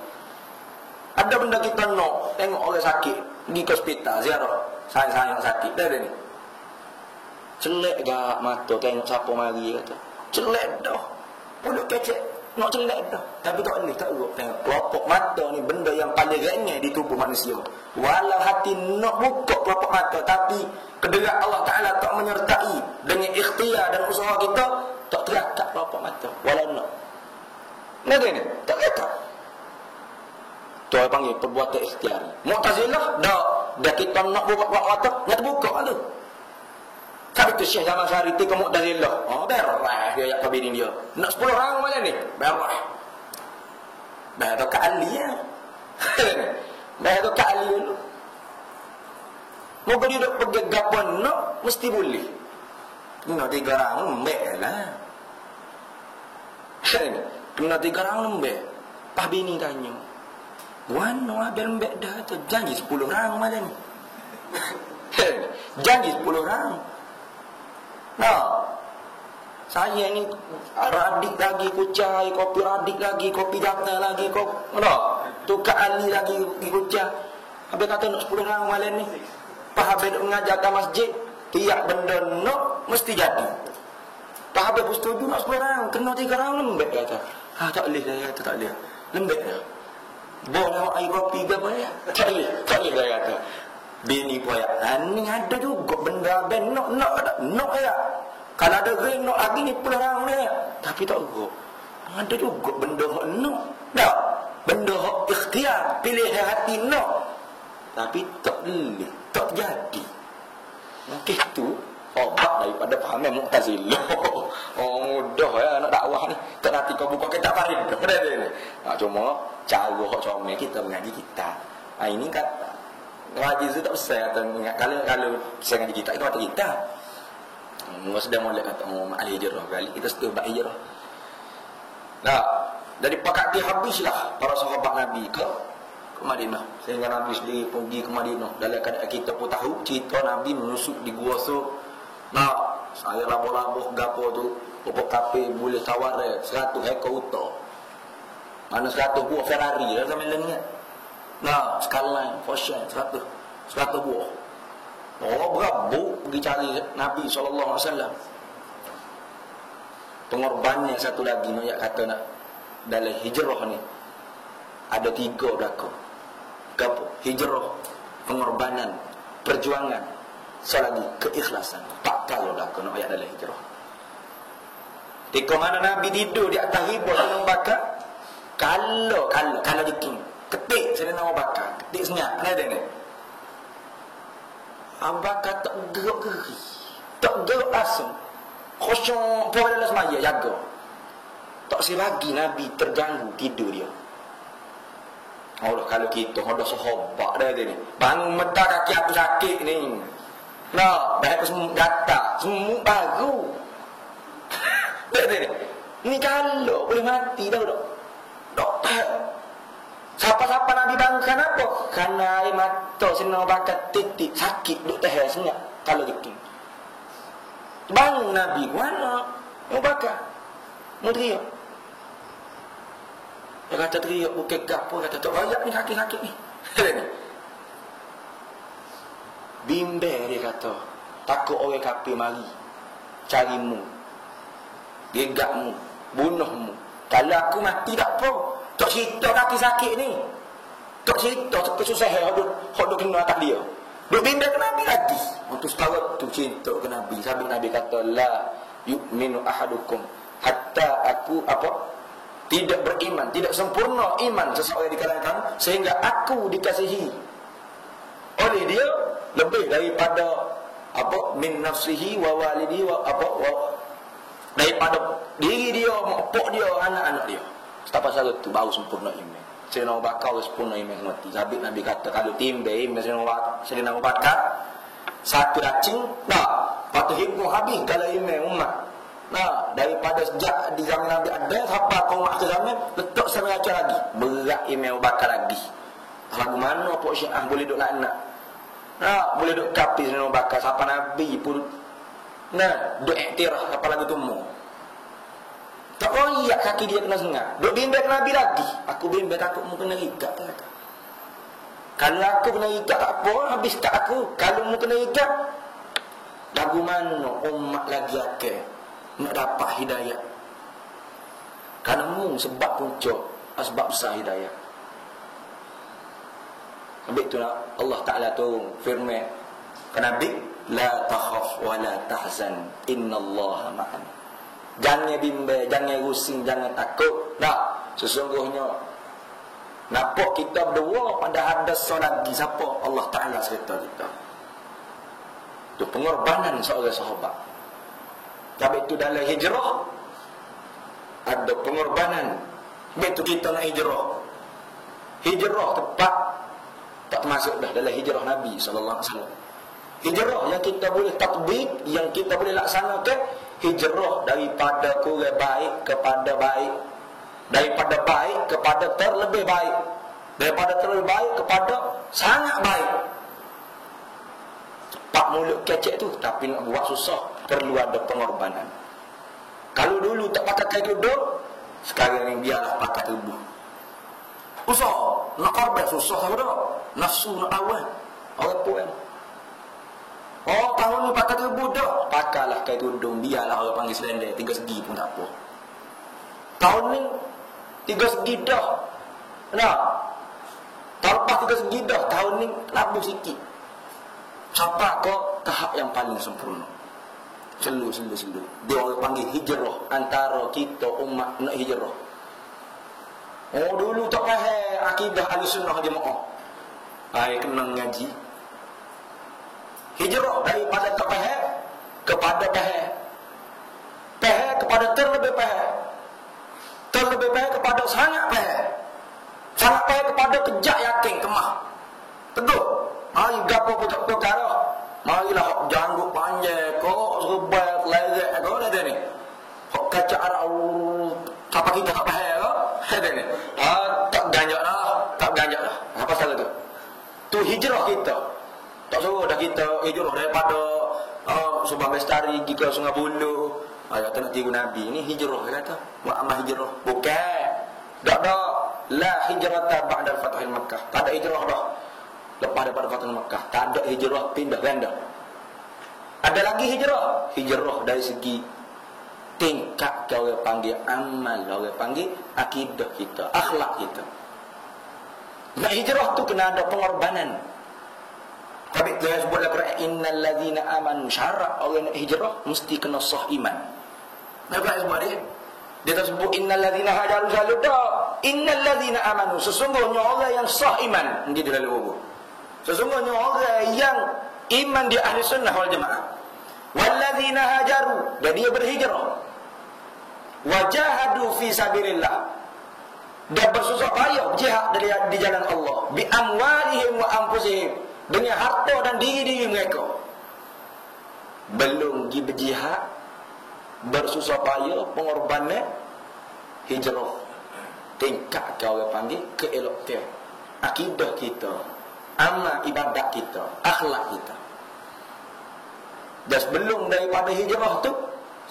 Ada benda kita nak tengok orang sakit pergi ke hospital ziarah sayang-sayang sakit dah ni. Celek gak mata tengok siapa mari kata. Celek dah. Puluk kecek. Nak celak dah. Tapi tak boleh, tak urut. Tengok, kelopak mata ni benda yang paling rengeh di tubuh manusia. Walau hati nak buka kelopak mata, tapi kederat Allah Ta'ala tak menyertai dengan ikhtiar dan usaha kita, tak terakat kelopak mata. Walau nak. Nak ni? Tak terakat. Tu orang panggil perbuatan ikhtiar. Mu'tazilah, dah. Dah kita nak buka kelopak mata, nak terbuka tu. Kali tu Syekh Zaman Syariti ke Mu'tazilah. Oh, berah dia ayat kabinin dia. Nak 10 orang macam ni? Berah. Dah tu kali ya. Dah tu kali dulu. Moga dia duk pergi gapon nak mesti boleh. Kena 3 orang lembek lah. Kena 3 orang lembek. Pas bini tanya. Wan, habis lembek dah tu. Janji 10 orang macam ni. Janji 10 orang. Nah, saya ni radik lagi kucai, kopi radik lagi, kopi jatah lagi, kopi, no, tukar ali lagi kucai. Habis kata nak 10 orang malam ni, habis mengajar ke masjid, tiap benda no mesti jadi. Habis pun setuju nak 10 orang, kena 3 orang lembek kata. Tak boleh saya kata, tak boleh. Lembek dah. Boleh air kopi ke apa ya? Tak boleh saya kata. Bini pun ni ada juga benda ben nok ya. Kalau ada ring nok lagi ni pelarang dia. Tapi tak juga. Ada juga benda hak nok. Tak. Benda hak ikhtiar, pilih hati nok. Tapi tak boleh, tak jadi. Mungkin tu obat daripada pahaman Mu'tazilah. Oh mudah ya nak dakwah ni. Tak nanti kau buka kitab Farid. Cuma cara hak comel kita mengaji kita. Ini kata ngaji itu tak besar atau kalau saya ngaji kita itu kata kita. Mula sedang molek kata ahli hijrah kali kita setuju bab hijrah. Nah, dari pakati habislah para sahabat Nabi ke Madinah. Sehingga Nabi sendiri pergi ke Madinah. Dalam keadaan kita pun tahu cerita Nabi menusuk di gua so. Nah, saya labuh-labuh gapo tu, pokok kafe boleh tawar 100 ekor unta. Mana 100 buah Ferrari dah zaman ni. Nah, sekalian Porsche 100 buah. Oh, berabu pergi cari Nabi SAW. Pengorbannya satu lagi nak kata nak dalam hijrah ni ada 3 belakang. Gapo? Hijrah, pengorbanan, perjuangan, selagi keikhlasan. Tak kalau belakang nak ayat dalam hijrah. Ketika mana Nabi tidur di atas hibur dengan bakar, kalau diking ketik saya nak bakar, ketik senyap, ada ni. Abakar tak gerak-geri, tak gerak asam, khusyuk pada dalam semaya jaga. Tak selagi Nabi terganggu tidur dia. Allah kalau kita ada sahabat dah ni, bangun mentah kaki aku sakit ni. Nah, baik semua data, semua baru. Tak ni. Ni kalau boleh mati dah dok. Doktor. Siapa-siapa Nabi bangkan apa? Karena air mata senang bakat titik sakit duk teh senyap kalau gitu. Bang Nabi mana? Mau bakar. Mau teriak. Dia kata teriak bukan gapo, kata tak banyak ni sakit-sakit ni. Bimbel dia kata. Takut orang kafir mari carimu. Gegakmu, bunuhmu. Kalau aku mati tak apa. Tak cerita kaki sakit ni. Tak cerita kesusahan hak duk kena atas dia. Duk bimbang ke Nabi lagi. Waktu setahun tu cinta ke Nabi. Sampai Nabi kata la yu'minu ahadukum hatta aku apa? Tidak beriman, tidak sempurna iman seseorang di kalangan kamu sehingga aku dikasihi oleh dia lebih daripada apa min nafsihi wa walidihi wa apa daripada diri dia, mak dia, anak-anak dia. Setapas satu tu baru sempurna iman. Sayyidina Abu Bakar sempurna iman mati. Habis Nabi kata kalau timbe iman Sayyidina Abu Bakar satu racing, nah, patu hikmah habis kalau iman umat. Nah, daripada sejak di zaman Nabi ada sampai kau mak zaman letak sama aja lagi. Berat iman Abu Bakar lagi. Lagu mana pok Syiah boleh duk laknat. Nah, boleh duk kapi Sayyidina Abu Bakar sampai Nabi pun nah, duk iktiraf apa lagu tu mu. Tak royak kaki dia kena sengat. Duk bimbang Nabi lagi. Aku bimbang takut mu kena ikat kata. Kalau aku kena ikat tak apa, habis tak aku. Kalau mu kena ikat, lagu mana umat lagi akal nak dapat hidayah. Kalau mu Namun sebab punca, sebab besar hidayah. Habis itu Allah Ta'ala turun firman ke Nabi, la takhaf wa la tahzan, innallaha ma'ana. Jangan bimbang, jangan rusing, jangan takut. Nah, sesungguhnya nampak kita berdua pada hadas lagi siapa? Allah Ta'ala serta kita. Itu pengorbanan seorang sahabat. Tapi itu dalam hijrah ada pengorbanan. Betul kita nak hijrah. Hijrah tepat tak termasuk dah dalam hijrah Nabi SAW. Hijrah yang kita boleh tatbik, yang kita boleh laksanakan, hijrah daripada kurang baik kepada baik, daripada baik kepada terlebih baik, daripada terlebih baik kepada sangat baik. Cepat mulut kecek tu, tapi nak buat susah, perlu ada pengorbanan. Kalau dulu tak pakai kain tudung, sekarang ni biarlah pakai tubuh. Susah, nak korban susah apa dah? Nafsu nak awal, orang puan. Oh, tahun ni pakai tubuh dah, pakailah kain tudung, biarlah orang panggil selendek 3 segi pun tak apa. Tahun ni 3 segi dah. Nah, tahun lepas 3 segi dah, tahun ni labuh sikit. Sampai ke tahap yang paling sempurna. Selu. Dia orang panggil hijrah antara kita umat nak hijrah. Oh, dulu tak faham akidah Ahlussunnah wal Jamaah. Ai kena ngaji. Hijrah daripada tak faham kepada faham. Faham kepada terlebih faham. Terlebih faham kepada sangat faham. Sangat faham kepada kejak yakin kemah. Teguh. Ai gapo pun tak perkara. Marilah janggut panjang kok serbat lerek kok ada ni. Kok kaca arah siapa kita tak faham kok. Ada ni. Tak ganjak dah. Apa salah tu? Tu hijrah kita. Tak suruh dah kita hijrah daripada Subang Bestari pergi ke Sungai Buloh. Kata nak tiru Nabi. Ini hijrah kata. Buat amal hijrah. Bukan. Tak. La hijrata ba'da al-fathil Makkah. Tak ada hijrah dah. Lepas daripada Fathul Makkah, tak ada hijrah pindah ganda. Ada lagi hijrah. Hijrah dari segi tingkat orang panggil amal, orang panggil akidah kita, akhlak kita. Nak hijrah tu kena ada pengorbanan. Tapi dia sebut dalam Quran, innal ladzina amanu, syarat orang nak hijrah mesti kena sah iman. Nah, Quran sebut dia tak sebut innal ladzina hajaru saluda. Innal ladzina amanu, sesungguhnya orang yang sah iman dia dalam buku. Sesungguhnya orang yang iman di ahli sunnah wal jamaah. Walladzina hajaru, dan dia berhijrah. Wajahadu fi sabilillah, dia bersusah payah jihad di jalan Allah. Bi amwalihim wa anfusihim, dengan harta dan diri-diri mereka. Belum pergi berjihad, bersusah payah, pengorbanan, hijrah. Tingkat kau orang panggil keelokan akidah kita, amal ibadat kita, akhlak kita. Dan sebelum daripada hijrah tu,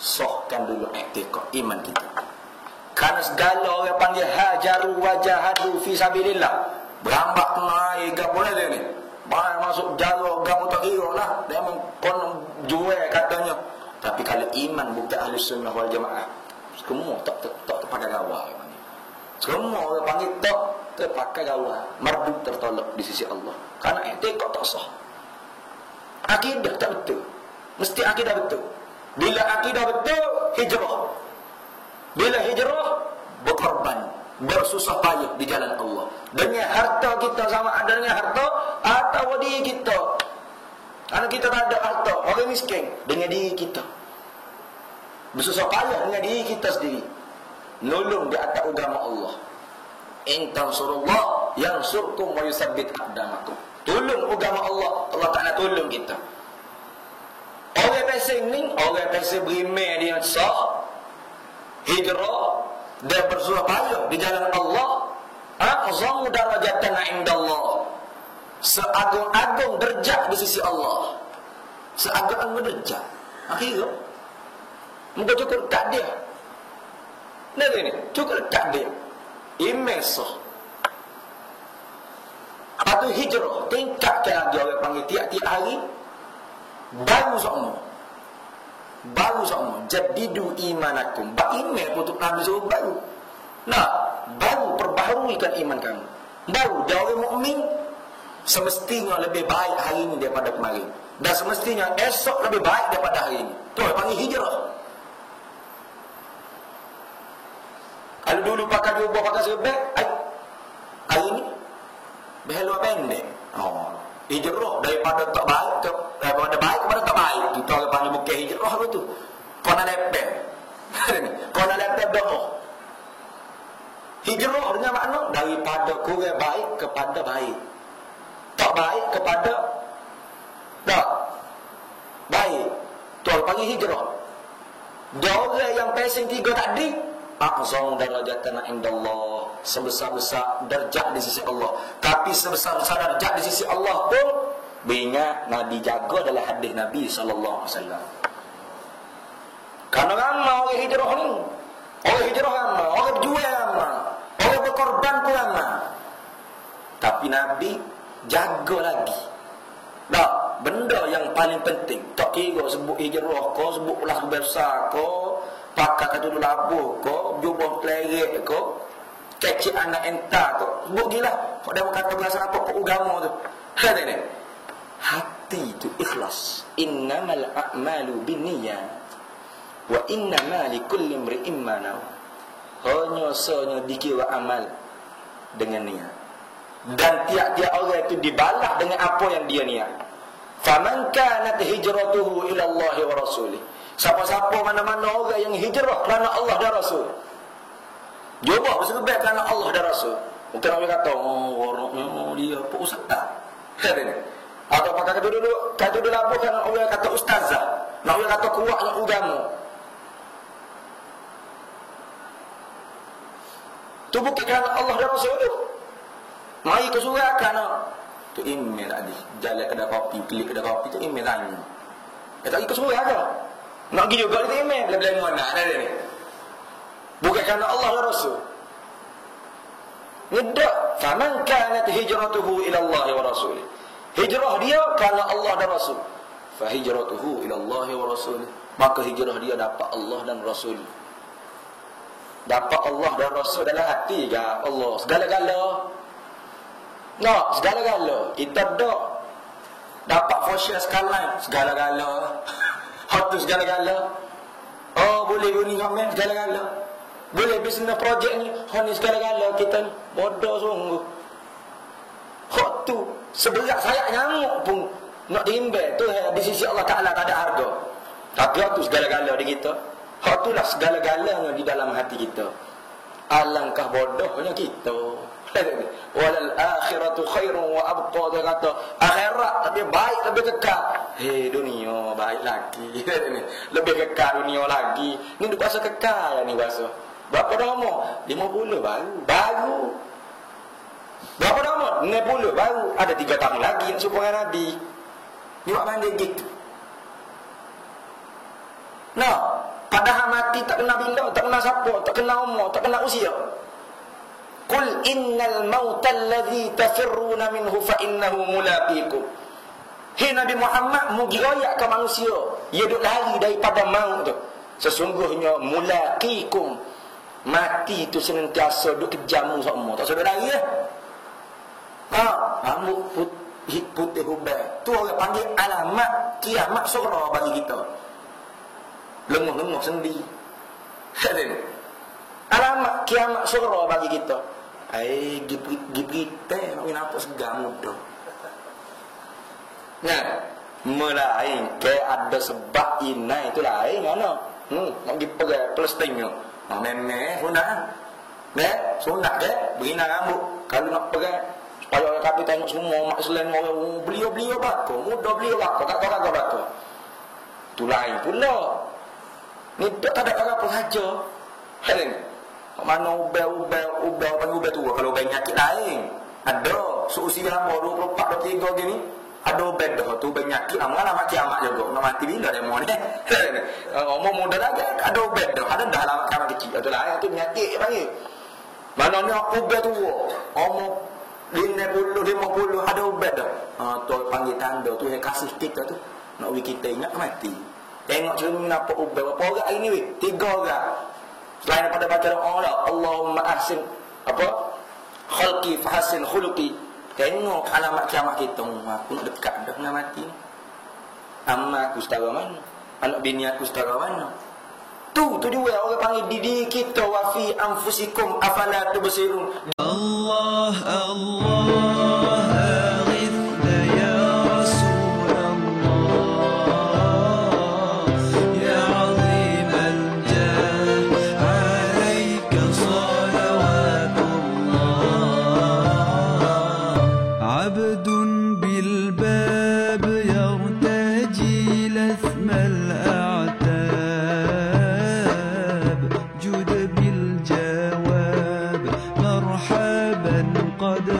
sahkan dulu i'tiqad iman kita. Karena segala orang panggil hajaru wajahadu fi sabilillah, berambak naik gapo lah dia ni. Bahan masuk jalur gapo tak kira lah. Dia memang konon jual katanya. Tapi kalau iman bukan ahli sunnah wal jamaah, semua tak terpakai gawai. Semua orang panggil tak terpakai gawai, mardud tertolak di sisi Allah. Karena i'tiqad tak sah. Akidah tak betul. Mesti akidah betul. Bila akidah betul, hijrah. Bila hijrah, berkorban, bersusah payah di jalan Allah. Dengan harta kita sama ada dengan harta atau diri kita. Karena kita tak ada harta, orang miskin, dengan diri kita. Bersusah payah dengan diri kita sendiri. Nolong di atas agama Allah. In tansurullah yansurkum wa yusabbit aqdamakum. Tolong agama Allah, Allah Taala tolong kita. Orang pesing ni, orang pesing berimeh dia sah, hijrah, dia bersusah payah di jalan Allah. Azamu darajatan indallah, seagung-agung derajat di sisi Allah. Seagung-agung derajat. Akhirnya muka cukup tak dia. Nah ni, cukup tak dia. Imesah. Lepas tu hijrah, tingkatkan lagi orang panggil tiap-tiap hari. Baru semua jadidu imanakum. Bak iman untuk Nabi suruh baru. Nah, baru perbaharuikan iman kamu. Baru dia orang mukmin, semestinya lebih baik hari ini daripada kemarin. Dan semestinya esok lebih baik daripada hari ini. Tu panggil hijrah. Kalau dulu pakai jubah, pakai sebeg, hari ini berhelua pendek. Oh, hijrah daripada tak baik ke daripada baik kepada tak baik. Kita orang panggil bukan hijrah tu. Kau nak lepek. Kau nak lepek doa. Hijrah dengan makna daripada kurang baik kepada baik. Tak baik kepada tak baik. Tu orang panggil hijrah. Dia orang yang pesing 3 tadi, a'zam darajatan indallah, sebesar-besar darjat di sisi Allah. Tapi sebesar-besar darjat di sisi Allah pun ingat Nabi jaga dalam hadis Nabi sallallahu alaihi wasallam. Karena ramai orang hijrah ni. Orang hijrah ramai, orang berjuang ramai, orang berkorban pun ramai. Tapi Nabi jaga lagi. Tak, benda yang paling penting. Tak kira sebut hijrah ko, sebut ulah besar ko, pakai kata dulu labuh ko, jubah pelerek ko, kecik anak entah ko. Sebut gila. Kau dah kata bahasa apa kau agama tu. Kata ni. Hati itu ikhlas. Innamal a'malu binniyat. Wa innamal likulli imri'in ma nawa. Hanya sahaja dikira amal dengan niat. Dan tiap-tiap orang itu dibalas dengan apa yang dia niat. Faman kanat hijratuhu ila Allah wa rasulih. Siapa-siapa mana-mana orang yang hijrah kerana Allah dan Rasul. Jawab bersebab kerana Allah dan Rasul. Bukan orang kata, orangnya dia apa ustaz. Kata ni. Atau pakai kata duduk apa kerana orang kata ustazah. Nak orang kata kuatnya agama. Tu bukan kerana Allah dan Rasul tu. Mari ke surat kerana tu email tadi. Jalan kedai kopi, klik kedai kopi tu email tanya. Tak ikut surat ke? Nak pergi juga dia email. Bila-bila mana ada ni. Bukan kerana Allah dan Rasul. Tidak. Faman kanat hijratuhu ila Allah wa rasulih. Hijrah dia kerana Allah dan Rasul. Fa hijratuhu ila Allah wa rasulih. Maka hijrah dia dapat Allah dan Rasul. Dapat Allah dan Rasul dalam hati ke Allah segala-gala. Nak segala-gala. Kita dak dapat fosya sekalian segala-gala. Hatu segala-gala. Oh, boleh guni komen segala-gala. Boleh bisnes projek ni, ni segala-gala kita ni. Bodoh sungguh. Hak tu seberat sayap nyamuk pun nak diimbel tu di sisi Allah Taala tak ada harga. Tapi hak tu segala-gala di kita. Hak tu lah segala-galanya di dalam hati kita. Alangkah bodohnya kita. Walal akhiratu khairun wa abqa. Dia kata akhirat lebih baik, lebih kekal. Dunia baik lagi. Lebih kekal dunia lagi. Ni bahasa kekal ni bahasa. Berapa lama? 50 baru. Berapa lama? 60 baru. Ada 3 tahun lagi nak jumpa dengan Nabi. Ni buat pandai gitu. Nah, padahal mati tak kena bila, tak kena siapa, tak kena umur, tak kena usia. Qul innal mauta alladhi tafirruna minhu fa innahu mulaqikum. Hei Nabi Muhammad, mugirayak ke manusia, ia duk lari daripada maut tu. Sesungguhnya mulaqikum, mati itu senantiasa duk kejamu semua. Tak sedar lari ya. Rambut putih hubal. Tu orang panggil alamat kiamat sughra bagi kita. Lenguh-lenguh sendi. Alamat kiamat sughra bagi kita. Gibrite nak apa segar muda. Nah, melainkan ada sebab inai itu lain mana? Nak pergi pegang plastiknya. Memang sunat ke berina rambut. Kalau nak pegang supaya orang kata tengok semua mak Islam orang beliau bakar, muda beliau bakar, kata bakar. Tu lain pula. Ni tak ada apa saja. Helen. Mana ubel tu kalau ubel nyakit lain. Ada seusia hamba 24 23 gini. Ada ubel dah tu ubel nyakit lama mati amat juga. Nak mati bila dia mau ni. Umur muda lagi ada ubel dah. Ada dah lama kawan kecil. Tu lain tu nyakit panggil. Mana ni ubel tu umur 50 ada ubel dah. Tu panggil tanda tu yang kasih kita tu. Nak kita ingat mati. Tengok cermin apa ubel. Berapa orang hari ni weh? 3 orang. Selain daripada baca doa lah, Allahumma ahsin apa? Khalqi fahsin khuluqi. Tengok alamat kiamat kita. Aku nak dekat dah nak mati. Amma aku setara mana? Anak bini aku setara mana? Tu juga orang panggil diri kita wa fi anfusikum afala tubsirun. Allah Allah aghithna ya Rasulullah ya azim al-jah alayka salawatullah abdun bil bab yartaji lathma al-a'tab jud bil jawab marhaban qad